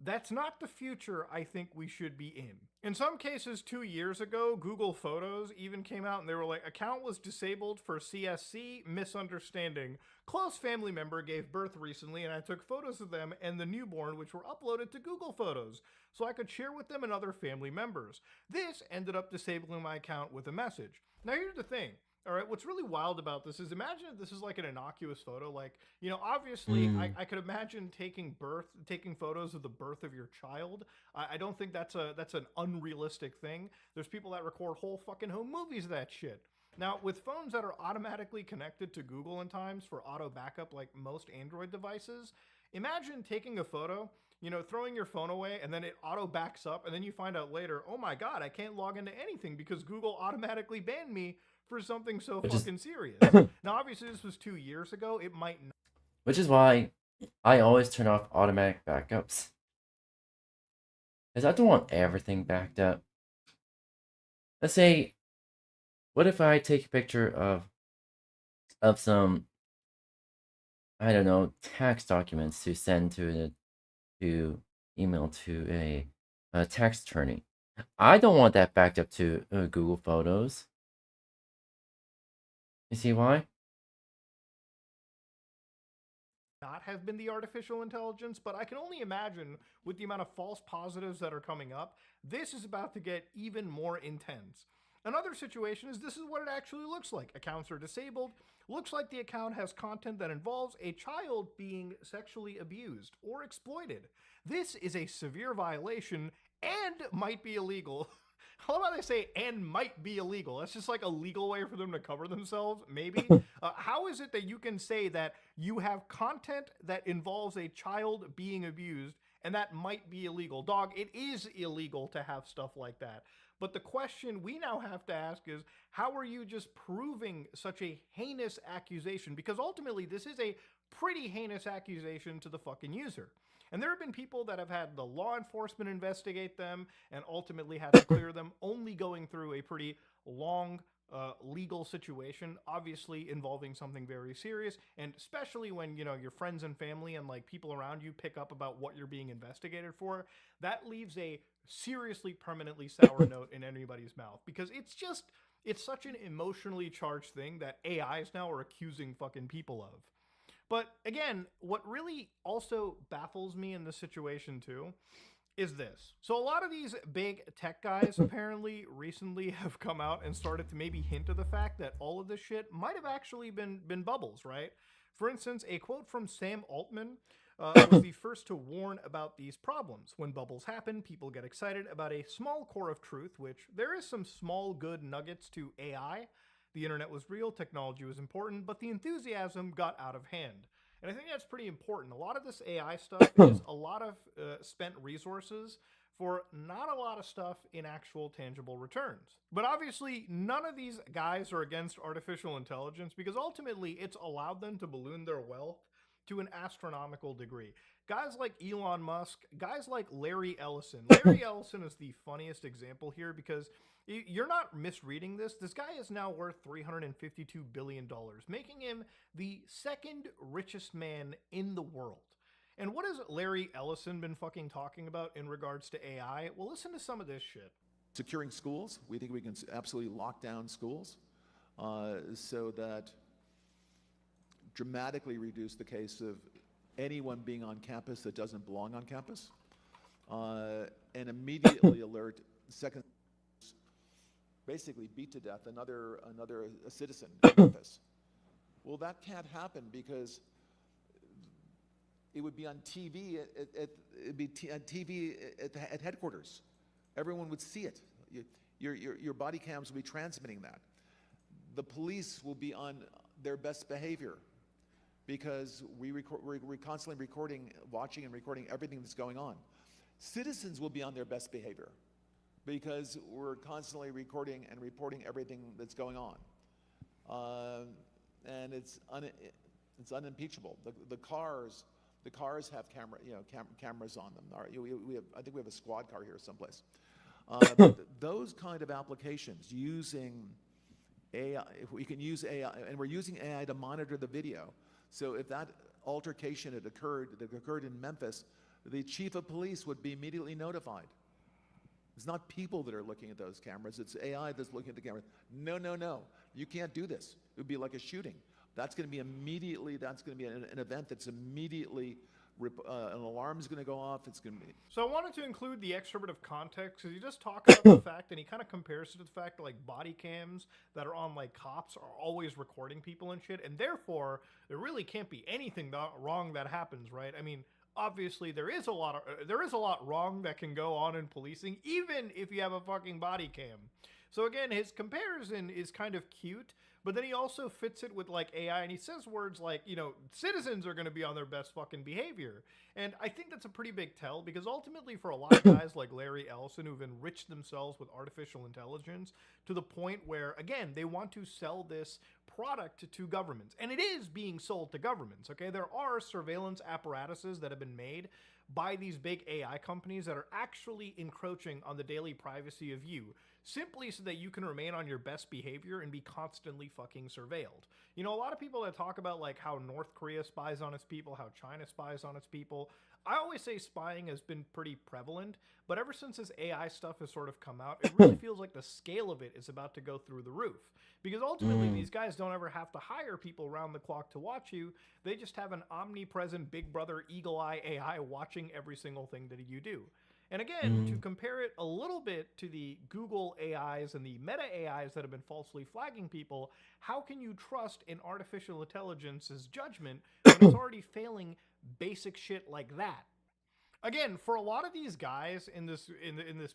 that's not the future I think we should be in. In some cases, 2 years ago, Google Photos even came out and they were like, account was disabled for CSC misunderstanding. Close family member gave birth recently and I took photos of them and the newborn, which were uploaded to Google Photos so I could share with them and other family members. This ended up disabling my account with a message. Now here's the thing. All right, what's really wild about this is imagine if this is like an innocuous photo. Like, obviously I could imagine taking photos of the birth of your child. I don't think that's an unrealistic thing. There's people that record whole fucking home movies of that shit. Now, with phones that are automatically connected to Google in times for auto backup like most Android devices, imagine taking a photo, throwing your phone away and then it auto backs up and then you find out later, oh my god, I can't log into anything because Google automatically banned me for something so fucking serious. Now, obviously, this was 2 years ago. It might not. Which is why I always turn off automatic backups. Because I don't want everything backed up. Let's say, what if I take a picture of some, I don't know, tax documents to send to email to a tax attorney. I don't want that backed up to Google Photos. You see why? Not have been the artificial intelligence, but I can only imagine with the amount of false positives that are coming up, this is about to get even more intense. Another situation is this is what it actually looks like. Accounts are disabled. Looks like the account has content that involves a child being sexually abused or exploited. This is a severe violation and might be illegal. I love how they say and might be illegal. That's just like a legal way for them to cover themselves, maybe. How is it that you can say that you have content that involves a child being abused and that might be illegal? Dog, it is illegal to have stuff like that. But the question we now have to ask is, how are you just proving such a heinous accusation? Because ultimately, this is a pretty heinous accusation to the fucking user. And there have been people that have had the law enforcement investigate them and ultimately had to clear them, only going through a pretty long legal situation, obviously involving something very serious, and especially when your friends and family and like people around you pick up about what you're being investigated for, that leaves a seriously permanently sour note in anybody's mouth, because it's such an emotionally charged thing that AIs now are accusing fucking people of. But again, what really also baffles me in this situation too is this. So a lot of these big tech guys apparently recently have come out and started to maybe hint at the fact that all of this shit might have actually been bubbles, right? For instance, a quote from Sam Altman was the first to warn about these problems. When bubbles happen, people get excited about a small core of truth, which there is some small good nuggets to AI. The internet was real, technology was important, but the enthusiasm got out of hand. And I think that's pretty important. A lot of this AI stuff is a lot of spent resources for not a lot of stuff in actual tangible returns. But obviously, none of these guys are against artificial intelligence because ultimately it's allowed them to balloon their wealth to an astronomical degree. Guys like Elon Musk, guys like Larry Ellison. Larry Ellison is the funniest example here because you're not misreading this. This guy is now worth $352 billion, making him the second richest man in the world. And what has Larry Ellison been fucking talking about in regards to AI? Well, listen to some of this shit. Securing schools, we think we can absolutely lock down schools so that dramatically reduce the case of anyone being on campus that doesn't belong on campus, and immediately alert second, basically beat to death another citizen in Memphis. Well, that can't happen because it would be on TV at headquarters. Everyone would see it. Your body cams will be transmitting that. The police will be on their best behavior because we're constantly recording, watching and recording everything that's going on. Citizens will be on their best behavior because we're constantly recording and reporting everything that's going on. And it's unimpeachable. The cars have cameras on them. I think we have a squad car here someplace. Those kind of applications using AI, if we can use AI, and we're using AI to monitor the video. So if that altercation that occurred in Memphis, the chief of police would be immediately notified. It's not people that are looking at those cameras, it's AI that's looking at the cameras. No, you can't do this. It would be like a shooting. That's going to be an event that's immediately, an alarm is going to go off. It's going to be. So I wanted to include the extra bit of context because you just talk about the fact, and he kind of compares it to the fact that like body cams that are on like cops are always recording people and shit, and therefore there really can't be anything wrong that happens, right? I mean, obviously there is a lot wrong that can go on in policing, even if you have a fucking body cam. So again, his comparison is kind of cute, but then he also fits it with like AI, and he says words like, you know, citizens are going to be on their best fucking behavior. And I think that's a pretty big tell because ultimately for a lot of guys like Larry Ellison who've enriched themselves with artificial intelligence to the point where, again, they want to sell this product to governments. And it is being sold to governments, okay? There are surveillance apparatuses that have been made by these big AI companies that are actually encroaching on the daily privacy of you, simply so that you can remain on your best behavior and be constantly fucking surveilled. You know, a lot of people that talk about like how North Korea spies on its people, how China spies on its people, I always say spying has been pretty prevalent, but ever since this AI stuff has sort of come out, it really feels like the scale of it is about to go through the roof. Because ultimately, these guys don't ever have to hire people around the clock to watch you. They just have an omnipresent Big Brother Eagle Eye AI watching every single thing that you do. And again, to compare it a little bit to the Google AIs and the Meta AIs that have been falsely flagging people, how can you trust in artificial intelligence's judgment when it's already failing basic shit like that? Again, for a lot of these guys in this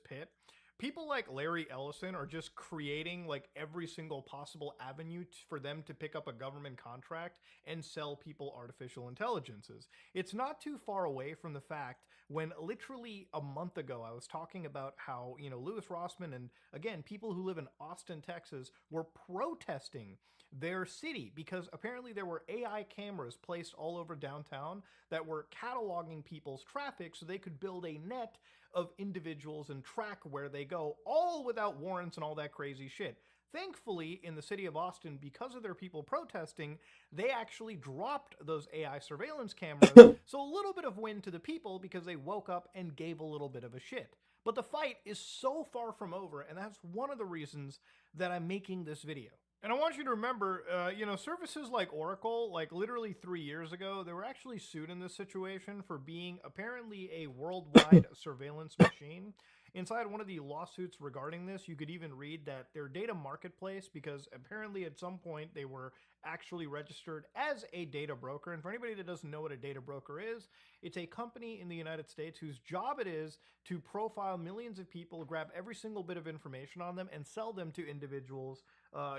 pit, people like Larry Ellison are just creating like every single possible avenue for them to pick up a government contract and sell people artificial intelligences. It's not too far away from the fact when literally a month ago I was talking about how, you know, Louis Rossman and again, people who live in Austin, Texas were protesting their city because apparently there were AI cameras placed all over downtown that were cataloging people's traffic so they could build a net of individuals and track where they go, all without warrants and all that crazy shit. Thankfully, in the city of Austin, because of their people protesting, they actually dropped those AI surveillance cameras, so a little bit of win to the people because they woke up and gave a little bit of a shit. But the fight is so far from over, and that's one of the reasons that I'm making this video. And I want you to remember, you know, services like Oracle, like literally 3 years ago, they were actually sued in this situation for being apparently a worldwide surveillance machine. Inside one of the lawsuits regarding this, you could even read that their data marketplace, because apparently at some point they were actually registered as a data broker. And for anybody that doesn't know what a data broker is, it's a company in the United States whose job it is to profile millions of people, grab every single bit of information on them, and sell them to individuals,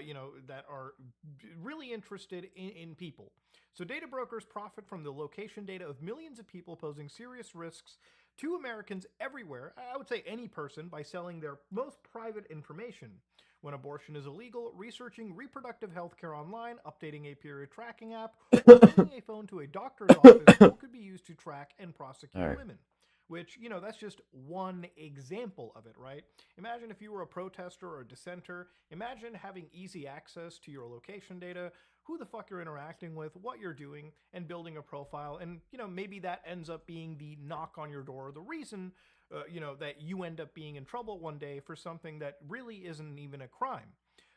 you know, that are really interested in people. So data brokers profit from the location data of millions of people, posing serious risks to Americans everywhere, I would say any person, by selling their most private information. When abortion is illegal, researching reproductive health care online, updating a period tracking app, or bringing a phone to a doctor's office all could be used to track and prosecute women. Which, you know, that's just one example of it, right? Imagine if you were a protester or a dissenter. Imagine having easy access to your location data, who the fuck you're interacting with, what you're doing, and building a profile. And, maybe that ends up being the knock on your door, the reason, that you end up being in trouble one day for something that really isn't even a crime.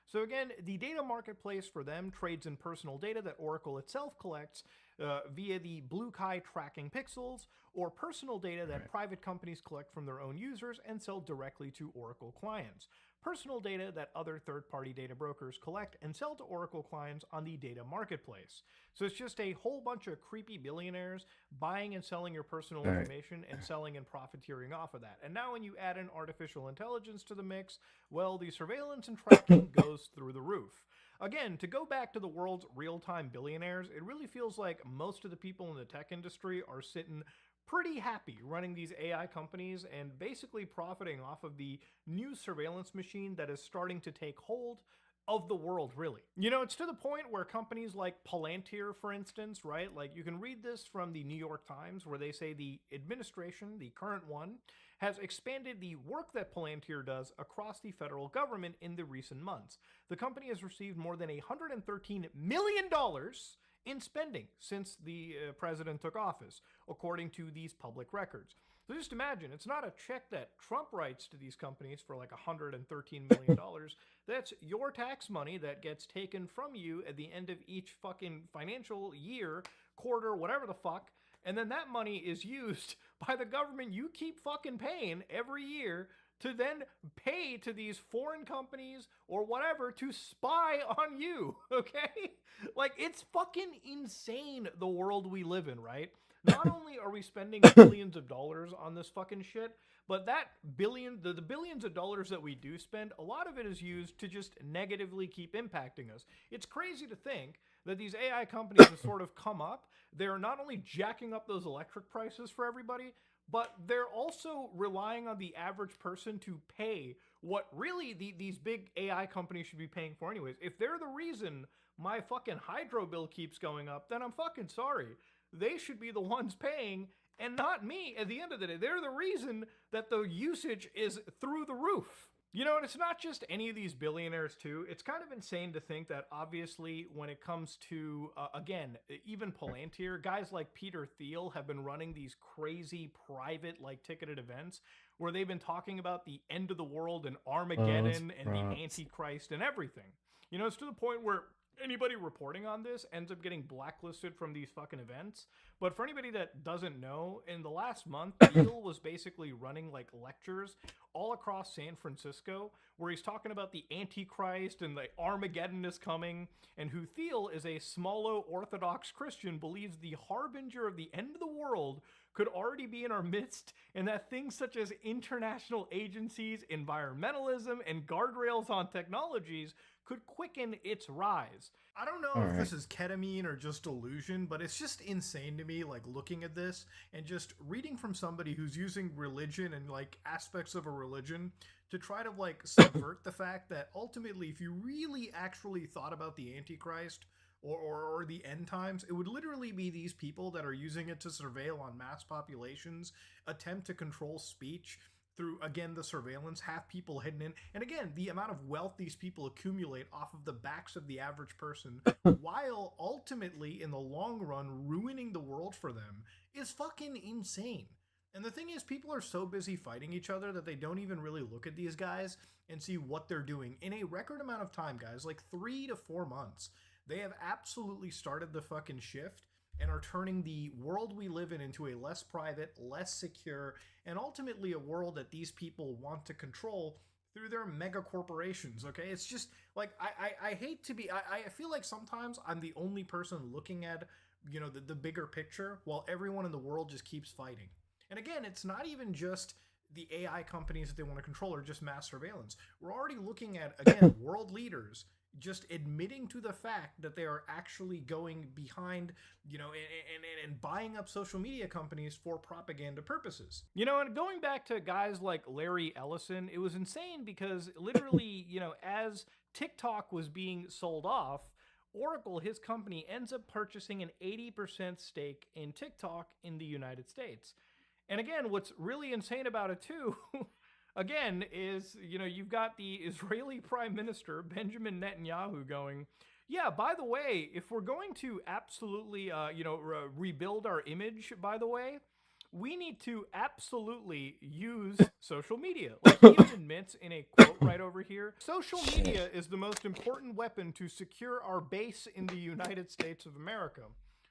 So again, the data marketplace for them trades in personal data that Oracle itself collects via the 𝙂𝙚 tracking pixels, or personal data that private companies collect from their own users and sell directly to Oracle clients. Personal data that other third-party data brokers collect and sell to Oracle clients on the data marketplace. So it's just a whole bunch of creepy billionaires buying and selling your personal information and selling and profiteering off of that. And now when you add in artificial intelligence to the mix, well, the surveillance and tracking goes through the roof. Again, to go back to the world's real-time billionaires, it really feels like most of the people in the tech industry are sitting pretty happy running these AI companies and basically profiting off of the new surveillance machine that is starting to take hold of the world, really. It's to the point where companies like Palantir, for instance, right? Like, you can read this from the New York Times, where they say the administration, the current one, has expanded the work that Palantir does across the federal government in the recent months. The company has received more than $113 million in spending since the president took office, according to these public records. So just imagine, it's not a check that Trump writes to these companies for like $113 million. That's your tax money that gets taken from you at the end of each fucking financial year, quarter, whatever the fuck. And then that money is used by the government you keep fucking paying every year to then pay to these foreign companies or whatever to spy on you, okay? Like, it's fucking insane, the world we live in, right? Not only are we spending billions of dollars on this fucking shit, but that the billions of dollars that we do spend, a lot of it is used to just negatively keep impacting us. It's crazy to think that these AI companies have sort of come up. They're not only jacking up those electric prices for everybody, but they're also relying on the average person to pay what really these big AI companies should be paying for anyways. If they're the reason my fucking hydro bill keeps going up, then I'm fucking sorry. They should be the ones paying and not me at the end of the day. They're the reason that the usage is through the roof. And it's not just any of these billionaires too. It's kind of insane to think that obviously when it comes to, again, even Palantir, guys like Peter Thiel have been running these crazy private like ticketed events where they've been talking about the end of the world and Armageddon and the Antichrist and everything. It's to the point where anybody reporting on this ends up getting blacklisted from these fucking events. But for anybody that doesn't know, in the last month, Thiel was basically running like lectures all across San Francisco where he's talking about the Antichrist and the Armageddon is coming, and who Thiel is a smallo Orthodox Christian, believes the harbinger of the end of the world could already be in our midst, and that things such as international agencies, environmentalism, and guardrails on technologies could quicken its rise. I don't know if this is ketamine or just delusion, but it's just insane to me, like, looking at this and just reading from somebody who's using religion and like aspects of a religion to try to like subvert the fact that ultimately, if you really actually thought about the Antichrist or the end times, it would literally be these people that are using it to surveil on mass populations, attempt to control speech through, again, the surveillance, have people hidden in, and again, the amount of wealth these people accumulate off of the backs of the average person, while ultimately, in the long run, ruining the world for them, is fucking insane. And the thing is, people are so busy fighting each other that they don't even really look at these guys and see what they're doing. In a record amount of time, guys, like 3 to 4 months, they have absolutely started the fucking shift and are turning the world we live in into a less private, less secure, and ultimately a world that these people want to control through their mega corporations, okay? It's just, like, I hate to be, I feel like sometimes I'm the only person looking at, the bigger picture, while everyone in the world just keeps fighting. And again, it's not even just the AI companies that they want to control or just mass surveillance. We're already looking at, again, world leaders just admitting to the fact that they are actually going behind, and buying up social media companies for propaganda purposes. And going back to guys like Larry Ellison, it was insane because literally, as TikTok was being sold off, Oracle, his company, ends up purchasing an 80% stake in TikTok in the United States. And again, what's really insane about it too, again, is, you've got the Israeli Prime Minister, Benjamin Netanyahu, going, Yeah, by the way, if we're going to absolutely, rebuild our image, by the way, we need to absolutely use social media. Like he even admits in a quote right over here, social media is the most important weapon to secure our base in the United States of America.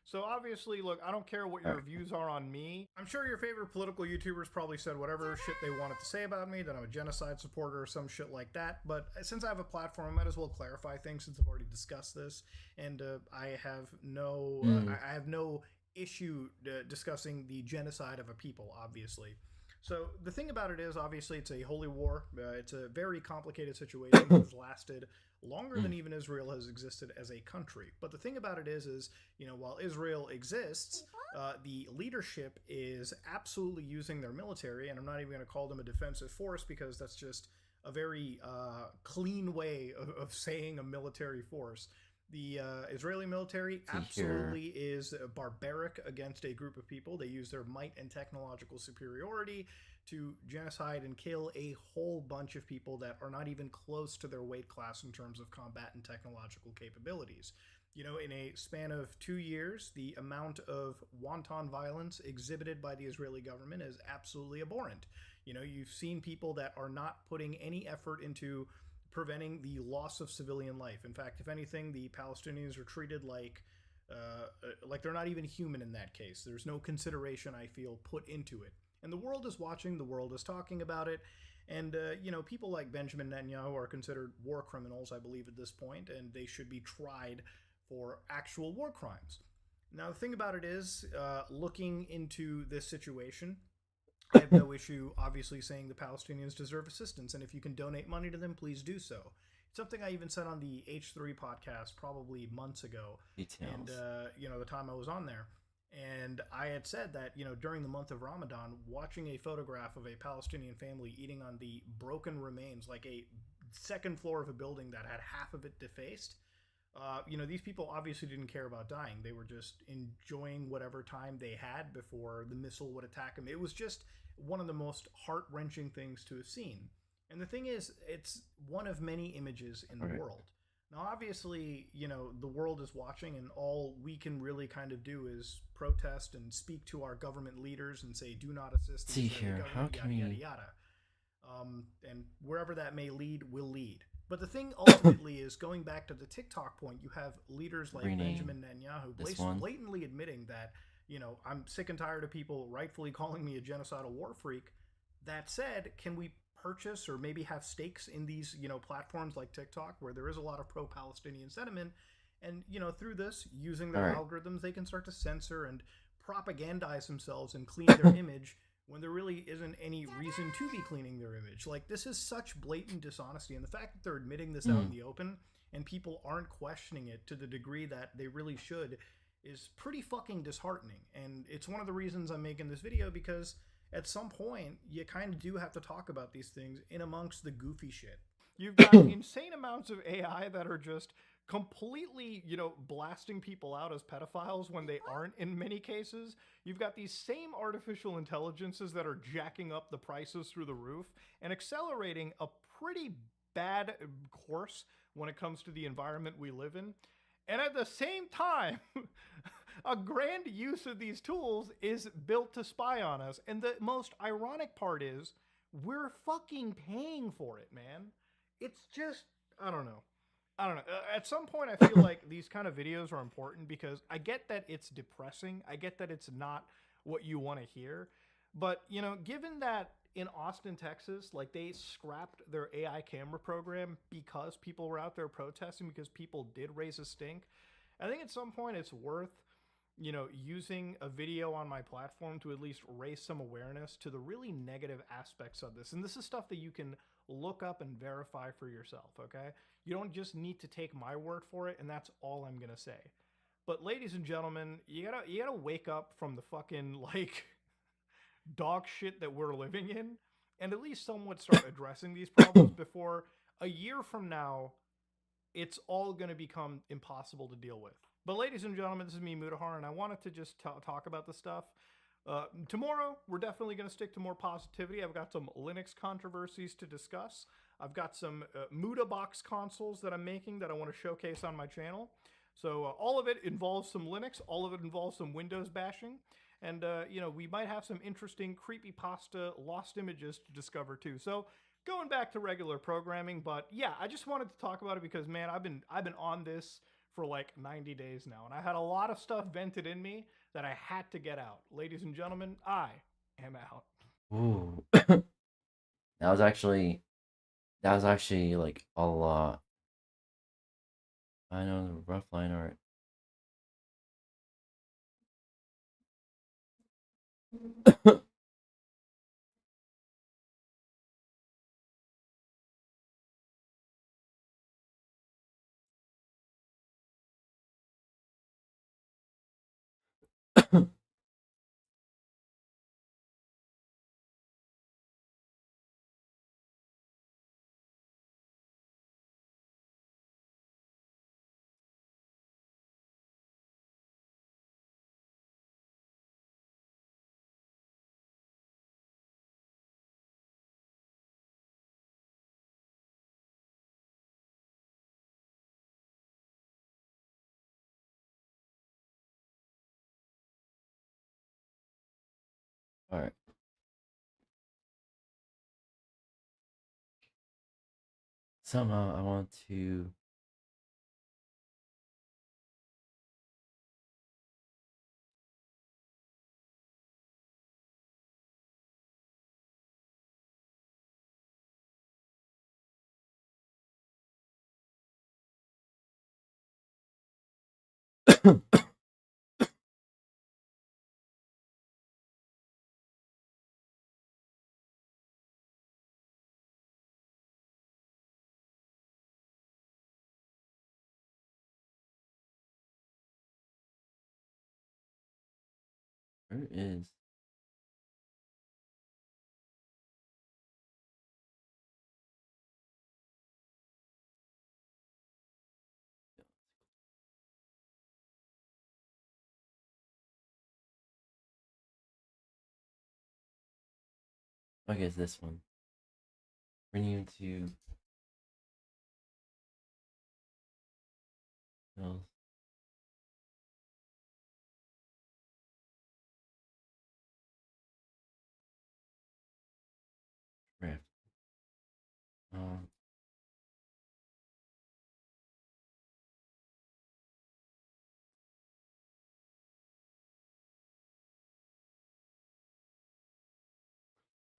So obviously, look, I don't care what your views are on me. I'm sure your favorite political YouTubers probably said whatever shit they wanted to say about me, that I'm a genocide supporter or some shit like that. But since I have a platform, I might as well clarify things since I've already discussed this. And I have no issue discussing the genocide of a people, obviously. So the thing about it is, obviously, it's a holy war. It's a very complicated situation that has lasted longer than even Israel has existed as a country. But the thing about it is while Israel exists, the leadership is absolutely using their military, and I'm not even going to call them a defensive force because that's just a very clean way of saying a military force. The Israeli military absolutely is barbaric against a group of people. They use their might and technological superiority to genocide and kill a whole bunch of people that are not even close to their weight class in terms of combat and technological capabilities. In a span of 2 years, the amount of wanton violence exhibited by the Israeli government is absolutely abhorrent. You've seen people that are not putting any effort into preventing the loss of civilian life. In fact, if anything, the Palestinians are treated like they're not even human in that case. There's no consideration, I feel, put into it. And the world is watching, the world is talking about it. And, people like Benjamin Netanyahu are considered war criminals, I believe, at this point, and they should be tried for actual war crimes. Now, the thing about it is, looking into this situation, I have no issue, obviously, saying the Palestinians deserve assistance, and if you can donate money to them, please do so. It's something I even said on the H3 podcast probably months ago. Details. And, the time I was on there. And I had said that, during the month of Ramadan, watching a photograph of a Palestinian family eating on the broken remains, like a second floor of a building that had half of it defaced, these people obviously didn't care about dying. They were just enjoying whatever time they had before the missile would attack them. It was just one of the most heart-wrenching things to have seen. And the thing is, it's one of many images in the world. Now, obviously, the world is watching, and all we can really kind of do is protest and speak to our government leaders and say, do not assist the Israeli government, yada, yada, yada. And wherever that may lead, will lead. But the thing ultimately is, going back to the TikTok point, you have leaders like Benjamin Netanyahu blatantly admitting that, I'm sick and tired of people rightfully calling me a genocidal war freak. That said, can we purchase or maybe have stakes in these, platforms like TikTok where there is a lot of pro-Palestinian sentiment? And, through this, using their algorithms, they can start to censor and propagandize themselves and clean their image when there really isn't any reason to be cleaning their image. Like, this is such blatant dishonesty, and the fact that they're admitting this out in the open and people aren't questioning it to the degree that they really should is pretty fucking disheartening. And it's one of the reasons I'm making this video, because at some point you kind of do have to talk about these things in amongst the goofy shit. You've got insane amounts of AI that are just completely, blasting people out as pedophiles when they aren't in many cases. You've got these same artificial intelligences that are jacking up the prices through the roof and accelerating a pretty bad course when it comes to the environment we live in. And at the same time, a grand use of these tools is built to spy on us. And the most ironic part is we're fucking paying for it, man. It's just, I don't know. At some point, I feel like these kind of videos are important because I get that it's depressing. I get that it's not what you want to hear. But, given that in Austin, Texas, like, they scrapped their AI camera program because people were out there protesting, because people did raise a stink, I think at some point it's worth, using a video on my platform to at least raise some awareness to the really negative aspects of this. And this is stuff that you can look up and verify for yourself, okay? You don't just need to take my word for it, and that's all I'm gonna say. But ladies and gentlemen, you gotta wake up from the fucking, dog shit that we're living in, and at least somewhat start addressing these problems before a year from now, it's all gonna become impossible to deal with. But ladies and gentlemen, this is me, 𝙂𝙚, and I wanted to just talk about this stuff Tomorrow, we're definitely going to stick to more positivity. I've got some Linux controversies to discuss. I've got some Muda box consoles that I'm making that I want to showcase on my channel. So all of it involves some Linux, all of it involves some Windows bashing, and we might have some interesting creepypasta lost images to discover too. So going back to regular programming, but yeah, I just wanted to talk about it because man, I've been on this for like 90 days now, and I had a lot of stuff vented in me that I had to get out. Ladies and gentlemen, I am out. Ooh. That was actually like a lot. I know the rough line art. All right. Somehow I want to where is okay, it's this one. We need to rift. Um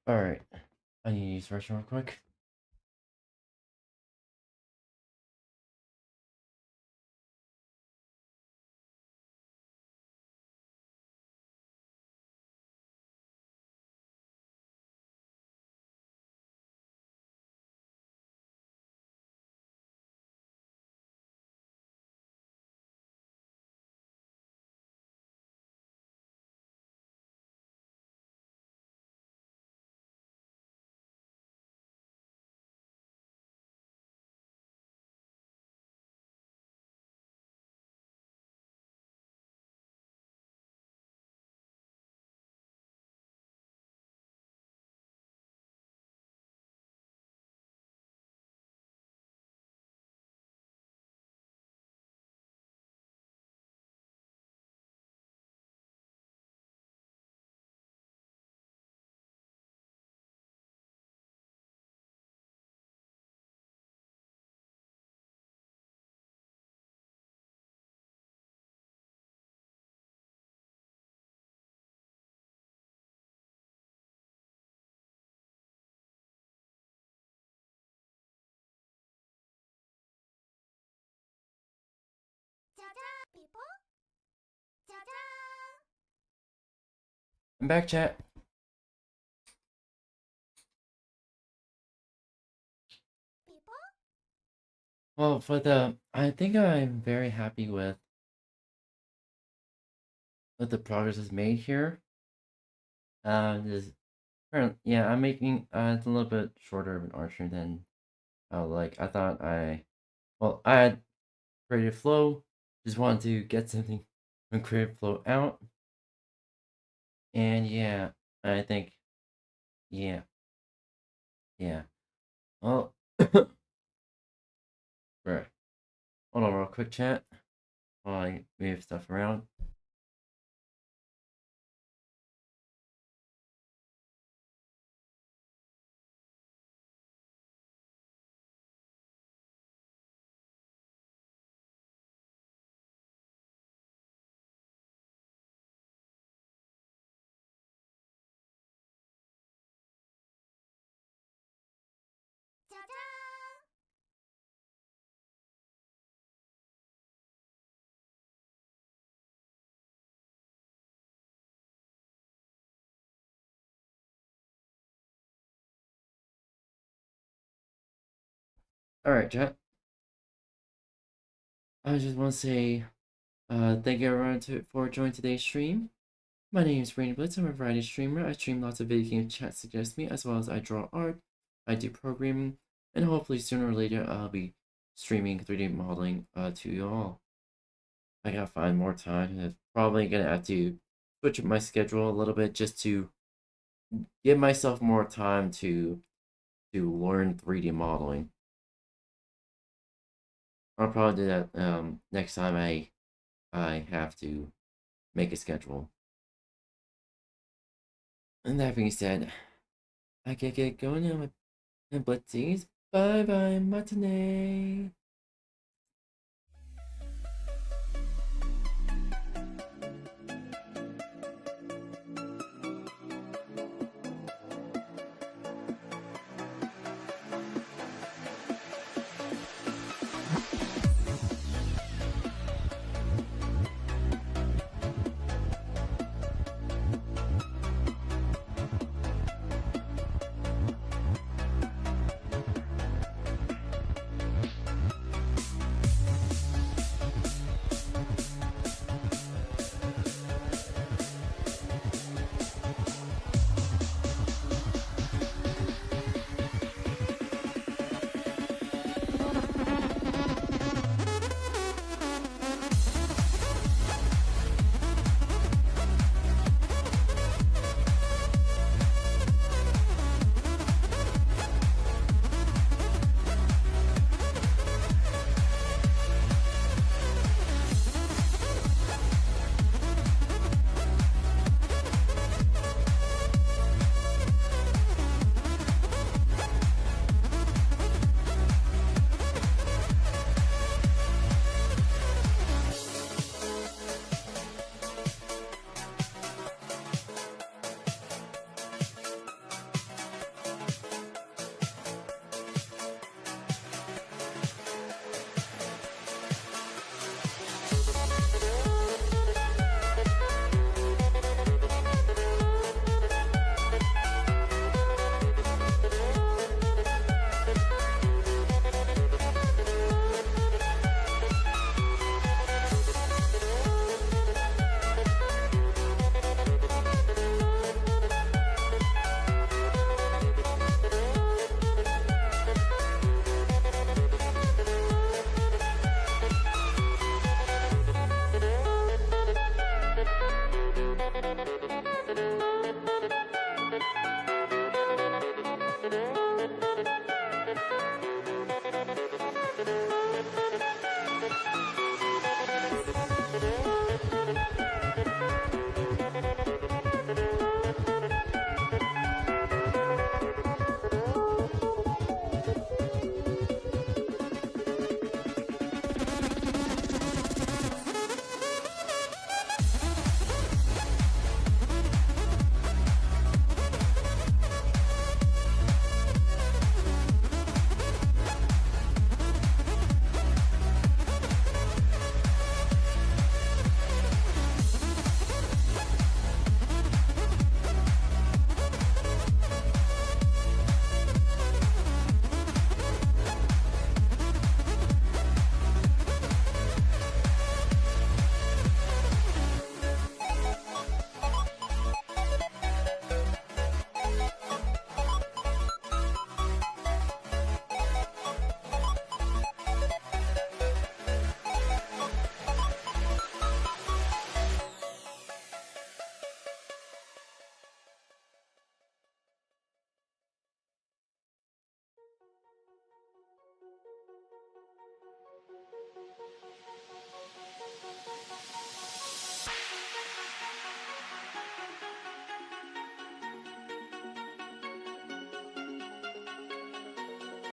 Alright. I need to use version real quick. I'm back, chat. Well, I think I'm very happy with what the progress is made here. This yeah, I'm making it's a little bit shorter of an archer than like I thought I had creative flow, just wanted to get something from creative flow out, And yeah, I think, yeah, yeah. Well, right. Hold on, real quick, chat. While I move stuff around. Alright, chat. I just want to say thank you everyone for joining today's stream. My name is 𝙂𝙚𝙣𝙚. I'm a variety streamer. I stream lots of video games, chat suggests me, as well as I draw art, I do programming, and hopefully sooner or later I'll be streaming 3D modeling to you all. I gotta find more time. I'm probably gonna have to switch up my schedule a little bit just to give myself more time to learn 3D modeling. I'll probably do that next time I have to make a schedule. And that being said, I can get going now with 𝙂𝙚𝙣𝙚𝙧𝙖𝙩. Bye bye, matinee.